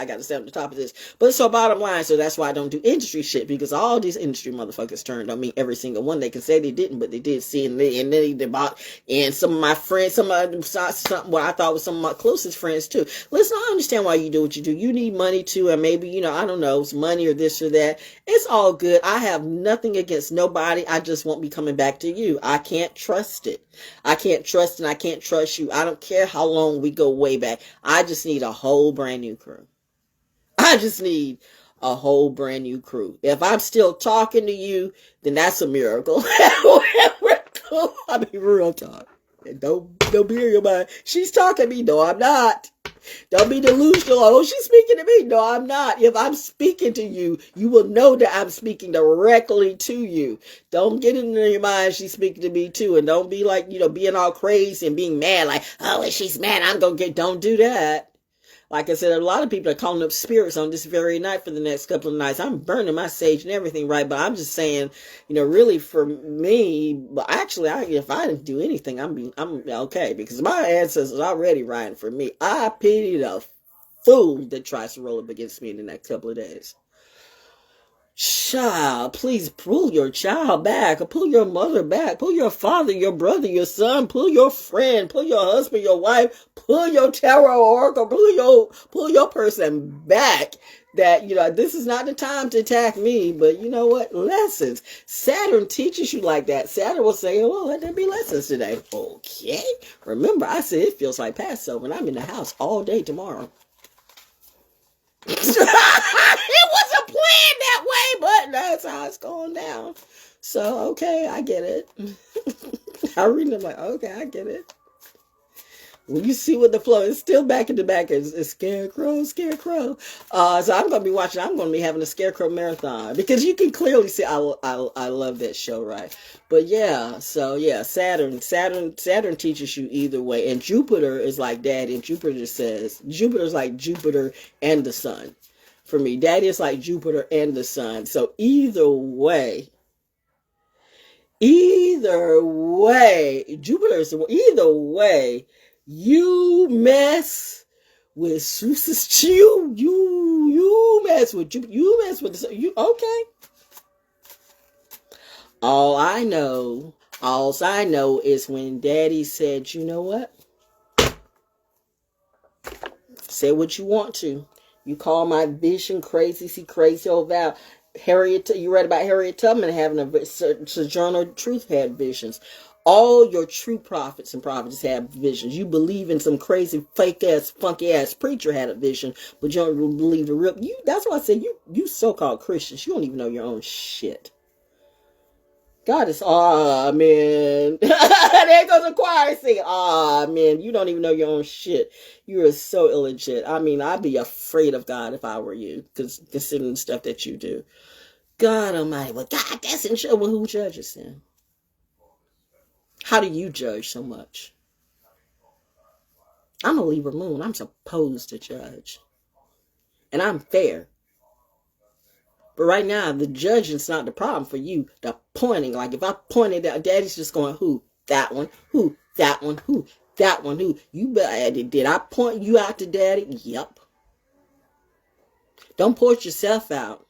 But it's so bottom line. So that's why I don't do industry shit, because all these industry motherfuckers turned on me, every single one. They can say they didn't, but they did see, and they bought. And some of my friends, what I thought was some of my closest friends too. Listen, I understand why you do what you do. You need money too, and maybe, I don't know, it's money or this or that. It's all good. I have nothing against nobody. I just won't be coming back to you. I can't trust it. I can't trust, and I can't trust you. I don't care how long we go way back. I just need a whole brand new crew. If I'm still talking to you, then that's a miracle. I mean, real talk. And don't be in your mind. She's talking to me. No, I'm not. Don't be delusional. Oh, she's speaking to me. No, I'm not. If I'm speaking to you, you will know that I'm speaking directly to you. Don't get into your mind she's speaking to me too. And don't be like, being all crazy and being mad. Like, oh, if she's mad, don't do that. Like I said, a lot of people are calling up spirits on this very night for the next couple of nights. I'm burning my sage and everything, right? But I'm just saying, really for me, but actually, if I didn't do anything, I'm okay, because my ancestors are already riding for me. I pity the fool that tries to roll up against me in the next couple of days. Child, please pull your child back, or pull your mother back, pull your father, your brother, your son, pull your friend, pull your husband, your wife, pull your tarot oracle, pull your person back. That, this is not the time to attack me, but you know what? Lessons. Saturn teaches you like that. Saturn will say, well, let there be lessons today. Okay. Remember, I said it feels like Passover, and I'm in the house all day tomorrow. It wasn't planned that way, but that's how it's going down. So, okay, I get it. I read it, I'm like, okay, I get it. When you see what the flow is, still back in the back is Scarecrow. So I'm going to be watching, I'm going to be having a Scarecrow marathon, because you can clearly see I love that show, right? But yeah, so yeah, Saturn teaches you either way. And Jupiter is like Daddy, and Jupiter's like Jupiter and the sun. For me, Daddy is like Jupiter and the sun. So either way, you mess with you mess with Jupiter, you mess with the sun, okay. All I know is when Daddy said, you know what? Say what you want to. You call my vision crazy, see crazy old Val. You read about Harriet Tubman having a Sojourner Truth had visions. All your true prophets and prophetess have visions. You believe in some crazy, fake ass, funky ass preacher had a vision, but you don't believe the real. That's why I say you so-called Christians, you don't even know your own shit. God is, man. There goes the choir singing, man. You don't even know your own shit. You are so illegit. I mean, I'd be afraid of God if I were you, because considering the stuff that you do. God almighty. Well, God, that's in show. Well, who judges then? How do you judge so much? I'm a Libra moon. I'm supposed to judge. And I'm fair. But right now, the judging's not the problem for you. The pointing, like if I pointed out, Daddy's just going, who? That one. Who? That one. Who? That one. Who? Did I point you out to Daddy? Yep. Don't point yourself out.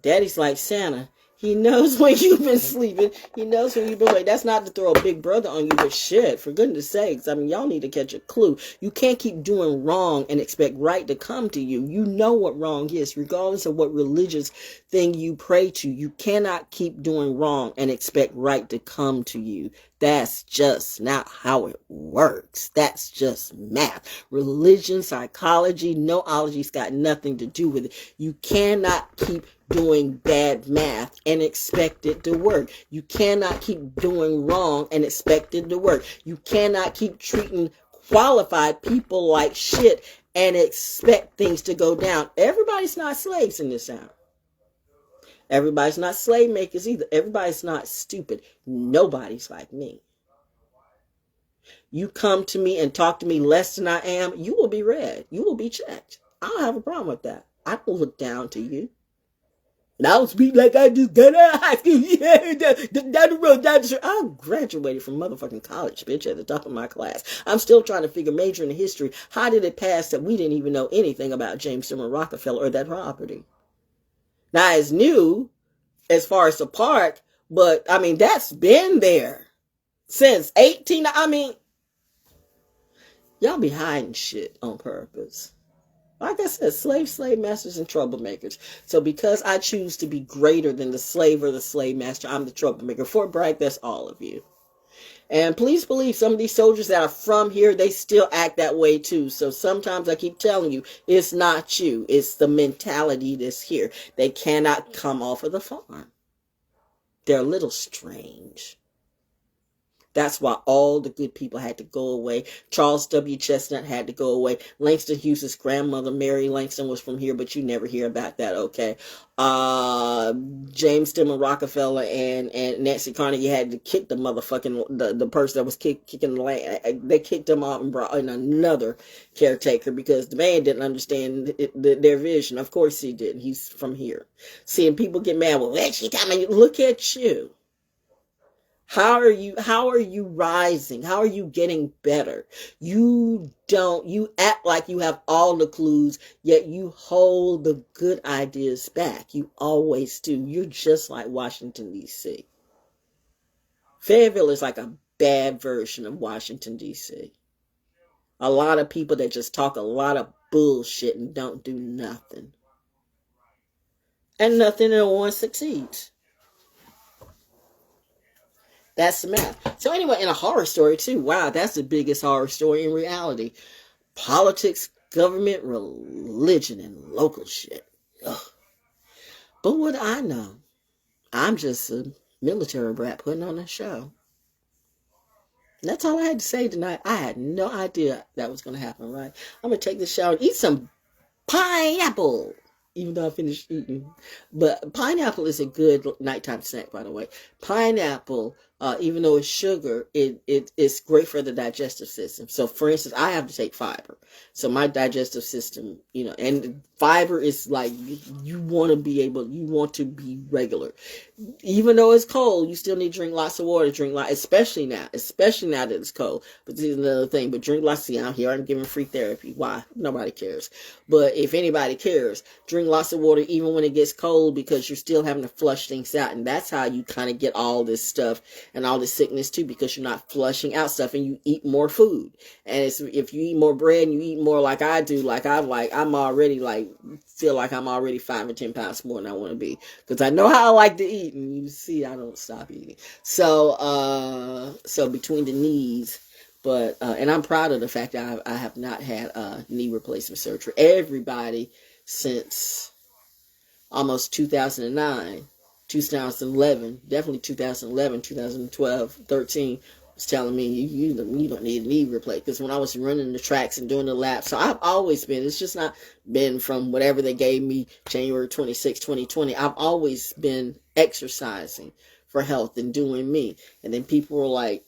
Daddy's like Santa. He knows when you've been sleeping. He knows when you've been awake. That's not to throw a big brother on you, but shit, for goodness sakes. I mean, y'all need to catch a clue. You can't keep doing wrong and expect right to come to you. You know what wrong is, regardless of what religious thing you pray to. You cannot keep doing wrong and expect right to come to you. That's just not how it works. That's just math. Religion, psychology, noology's got nothing to do with it. You cannot keep doing bad math and expect it to work. You cannot keep doing wrong and expect it to work. You cannot keep treating qualified people like shit and expect things to go down. Everybody's not slaves in this town. Everybody's not slave makers either. Everybody's not stupid. Nobody's like me. You come to me and talk to me less than I am, you will be read. You will be checked. I don't have a problem with that. I don't look down to you. And I don't speak like I just got out of high school. Yeah, down the road, down the street. I graduated from motherfucking college, bitch, at the top of my class. I'm still trying to figure major in history. How did it pass that we didn't even know anything about James Tillman Rockefeller or that property? Now, it's new as far as the park, but, I mean, that's been there since 18. I mean, y'all be hiding shit on purpose. Like I said, slave masters, and troublemakers. So because I choose to be greater than the slave or the slave master, I'm the troublemaker. Fort Bragg, that's all of you. And please believe some of these soldiers that are from here, they still act that way too. So sometimes I keep telling you, it's not you. It's the mentality that's here. They cannot come off of the farm. They're a little strange. That's why all the good people had to go away. Charles W. Chestnut had to go away. Langston Hughes' grandmother, Mary Langston, was from here, but you never hear about that, okay? James Tillman Rockefeller and Nancy Carnegie had to kick the motherfucking, the person that was kicking the land. They kicked him off and brought in another caretaker because the man didn't understand their vision. Of course he didn't. He's from here. Seeing people get mad, well, look at you. How are you rising? How are you getting better? You act like you have all the clues, yet you hold the good ideas back. You always do. You're just like Washington, D.C. Fayetteville is like a bad version of Washington, D.C. A lot of people that just talk a lot of bullshit and don't do nothing. And nothing no one succeeds. That's the math. So anyway, in a horror story too. Wow, that's the biggest horror story in reality. Politics, government, religion, and local shit. Ugh. But what do I know? I'm just a military brat putting on a show. And that's all I had to say tonight. I had no idea that was going to happen, right? I'm going to take this shower and eat some pineapple. Even though I finished eating. But pineapple is a good nighttime snack, by the way. Pineapple, even though it's sugar, it's great for the digestive system. So, for instance, I have to take fiber. So my digestive system, and fiber is like, you want to be regular. Even though it's cold, you still need to drink lots of water, especially now that it's cold. But this is another thing, but drink lots out here. I'm giving free therapy. Why? Nobody cares. But if anybody cares, drink lots of water even when it gets cold because you're still having to flush things out. And that's how you kind of get all this stuff and all this sickness too, because you're not flushing out stuff and you eat more food. And if you eat more bread and you eat more like I do, I'm already feel like I'm already 5 or 10 pounds more than I want to be because I know how I like to eat, and you see I don't stop eating. So between the knees, but and I'm proud of the fact that I have not had knee replacement surgery. Everybody since almost 2009, 2011, definitely 2011, 2012, 13 was telling me you don't need a knee replacement. Because when I was running the tracks and doing the laps, so I've always been, it's just not been from whatever they gave me January 26, 2020. I've always been exercising for health and doing me. And then people were like,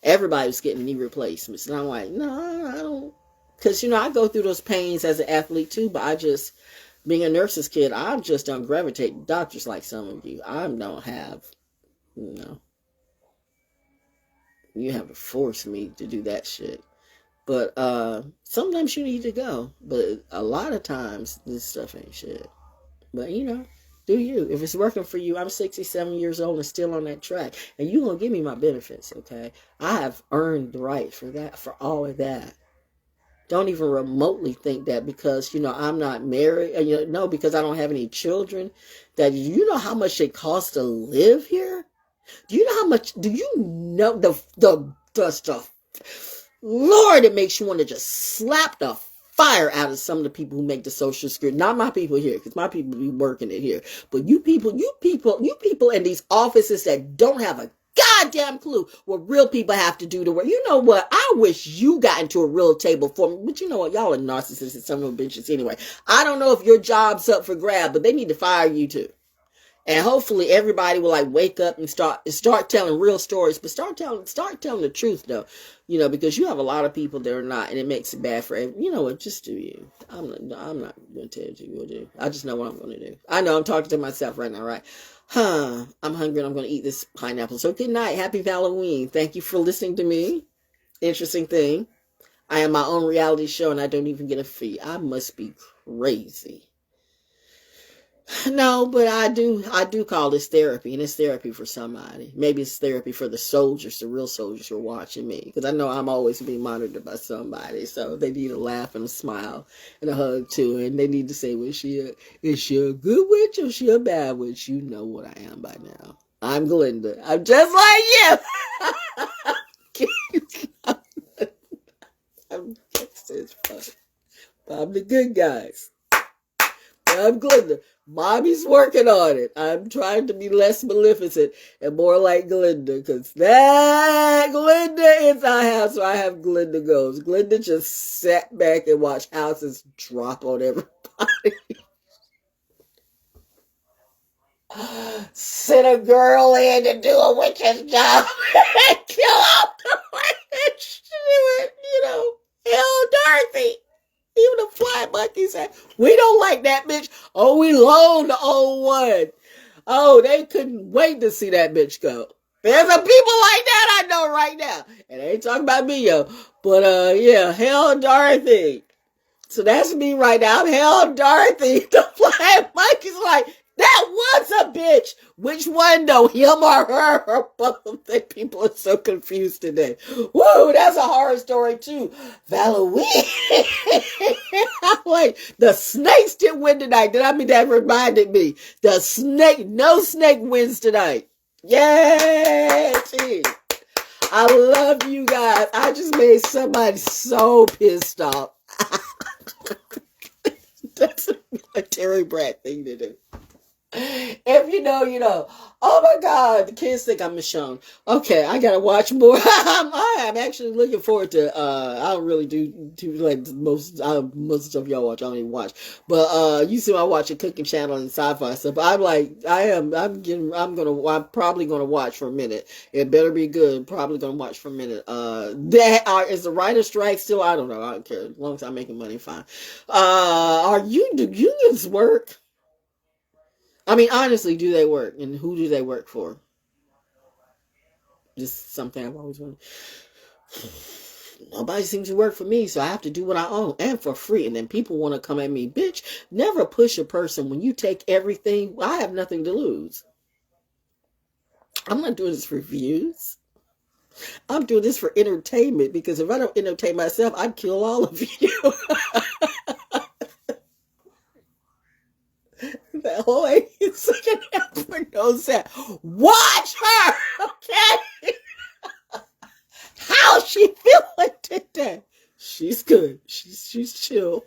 everybody was getting knee replacements. And I'm like, no, I don't. Because, I go through those pains as an athlete too, but being a nurse's kid, I just don't gravitate to doctors like some of you. I don't have, you have to force me to do that shit. But sometimes you need to go. But a lot of times, this stuff ain't shit. But, do you. If it's working for you, I'm 67 years old and still on that track. And you're going to give me my benefits, okay? I have earned the right for all of that. Don't even remotely think that because, I'm not married, because I don't have any children, that you know how much it costs to live here? Do you know how much? Do you know the stuff? Lord, it makes you want to just slap the fire out of some of the people who make the Social Security. Not my people here, because my people be working it here. But you people in these offices that don't have a goddamn clue what real people have to do to work. You know what? I wish you got into a real table for me. But you know what? Y'all are narcissists and some of them bitches anyway. I don't know if your job's up for grab, but they need to fire you too. And hopefully everybody will like wake up and start telling real stories, but start telling the truth though, you know, because you have a lot of people that are not, and it makes it bad for everyone. You know what? Just do you. I'm not going to tell you what to do. I just know what I'm going to do. I know I'm talking to myself right now, right? I'm hungry and I'm going to eat this pineapple. So good night. Happy Halloween. Thank you for listening to me. Interesting thing. I am my own reality show and I don't even get a fee. I must be crazy. No, but I do call this therapy, and it's therapy for somebody. Maybe it's therapy for the soldiers, the real soldiers who are watching me, because I know I'm always being monitored by somebody, so they need a laugh and a smile and a hug too, and they need to say, is she a good witch or is she a bad witch? You know what I am by now. I'm Glenda. I'm just like you. I'm just as fun. I'm the good guys. I'm Glenda. Mommy's working on it. I'm trying to be less Maleficent and more like Glenda, because that Glenda is our house where I have Glenda goes. Glenda just sat back and watched houses drop on everybody. Send a girl in to do a witch's job and kill off the witch. You know, hell, Dorothy. Even the fly monkey said, we don't like that bitch. Oh, we loaned the old one. Oh, they couldn't wait to see that bitch go. There's some people like that I know right now. And I ain't talking about me, yo. But, yeah, hell Dorothy. So that's me right now. I'm hell Dorothy. The fly monkey's like, that was a bitch. Which one though? Him or her? Or both of them? People are so confused today. Woo, that's a horror story too. Halloween. Wait, the snakes didn't win tonight. That reminded me. The snake, no snake wins tonight. Yay! I love you guys. I just made somebody so pissed off. That's a Terry Brad thing to do. If you know, you know. Oh my God, the kids think I'm Michonne. Okay, I gotta watch more. I am actually looking forward to. I don't really do like most of y'all watch. I don't even watch, but you see, I watch a cooking channel and sci-fi stuff. I'm probably gonna watch for a minute. It better be good. Probably gonna watch for a minute. Is the writer's strike still? I don't know. I don't care. As long as I'm making money, fine. Do unions work? I mean, honestly, do they work? And who do they work for? Just something I've always wanted. Nobody seems to work for me, so I have to do what I own, and for free. And then people want to come at me. Bitch, never push a person. When you take everything, I have nothing to lose. I'm not doing this for views. I'm doing this for entertainment, because if I don't entertain myself, I'd kill all of you. That whole second effort knows that. Watch her, okay? How's she feeling today? She's good. She's chill.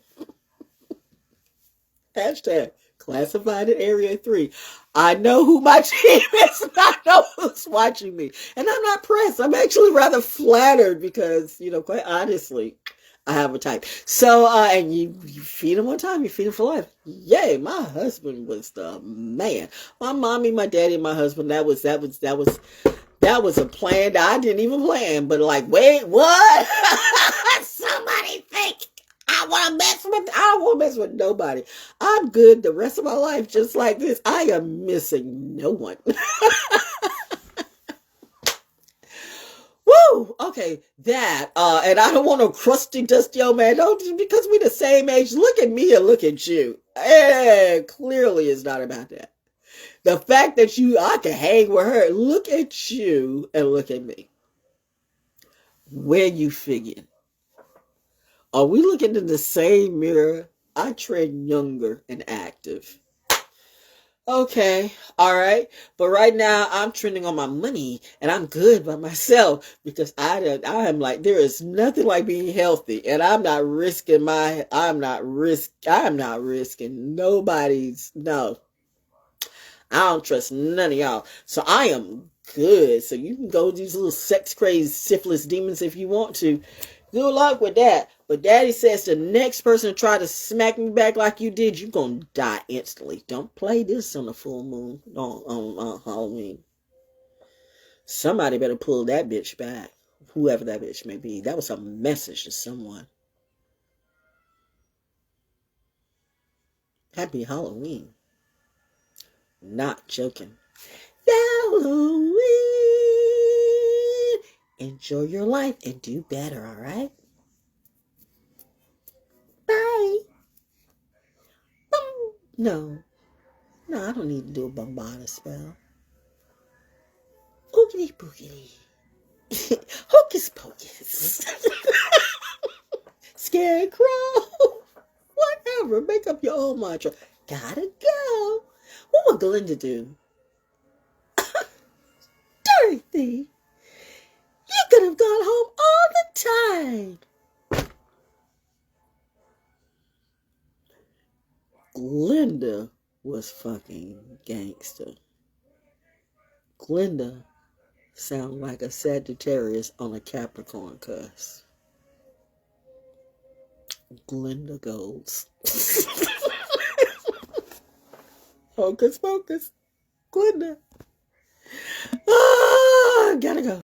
Hashtag classified in Area 3. I know who my team is, and I know who's watching me. And I'm not pressed. I'm actually rather flattered because, you know, quite honestly, I have a type. So, and you feed him one time, you feed him for life. Yay, my husband was the man. My mommy, my daddy, and my husband, that was a plan that I didn't even plan. But like, wait, what? Somebody think I don't want to mess with nobody. I'm good the rest of my life just like this. I am missing no one. Woo! Okay, that, and I don't want no crusty, dusty old man. Don't, just because we the same age, look at me and look at you. Clearly it's not about that. The fact that I can hang with her, look at you and look at me. Where you figure? Are we looking in the same mirror? I trend younger and active. Okay, all right. But right now I'm trending on my money and I'm good by myself because I am like, there is nothing like being healthy and I'm not risking nobody's, no. I don't trust none of y'all. So I am good. So you can go these little sex crazed syphilis demons if you want to. Good luck with that. But daddy says the next person to try to smack me back like you did, you're going to die instantly. Don't play this on the full moon on Halloween. Somebody better pull that bitch back. Whoever that bitch may be. That was a message to someone. Happy Halloween. Not joking. Halloween. Enjoy your life and do better, all right? Bye. Boom. No, I don't need to do a bombada spell. Oogity boogity. Hocus pocus. Scarecrow. Whatever. Make up your own mantra. Gotta go. What would Glinda do? Dorothy, you could have gone home all the time. Glinda was fucking gangster. Glinda sounded like a Sagittarius on a Capricorn cusp. Glinda goes. Hocus pocus. Glinda. Ah, gotta go.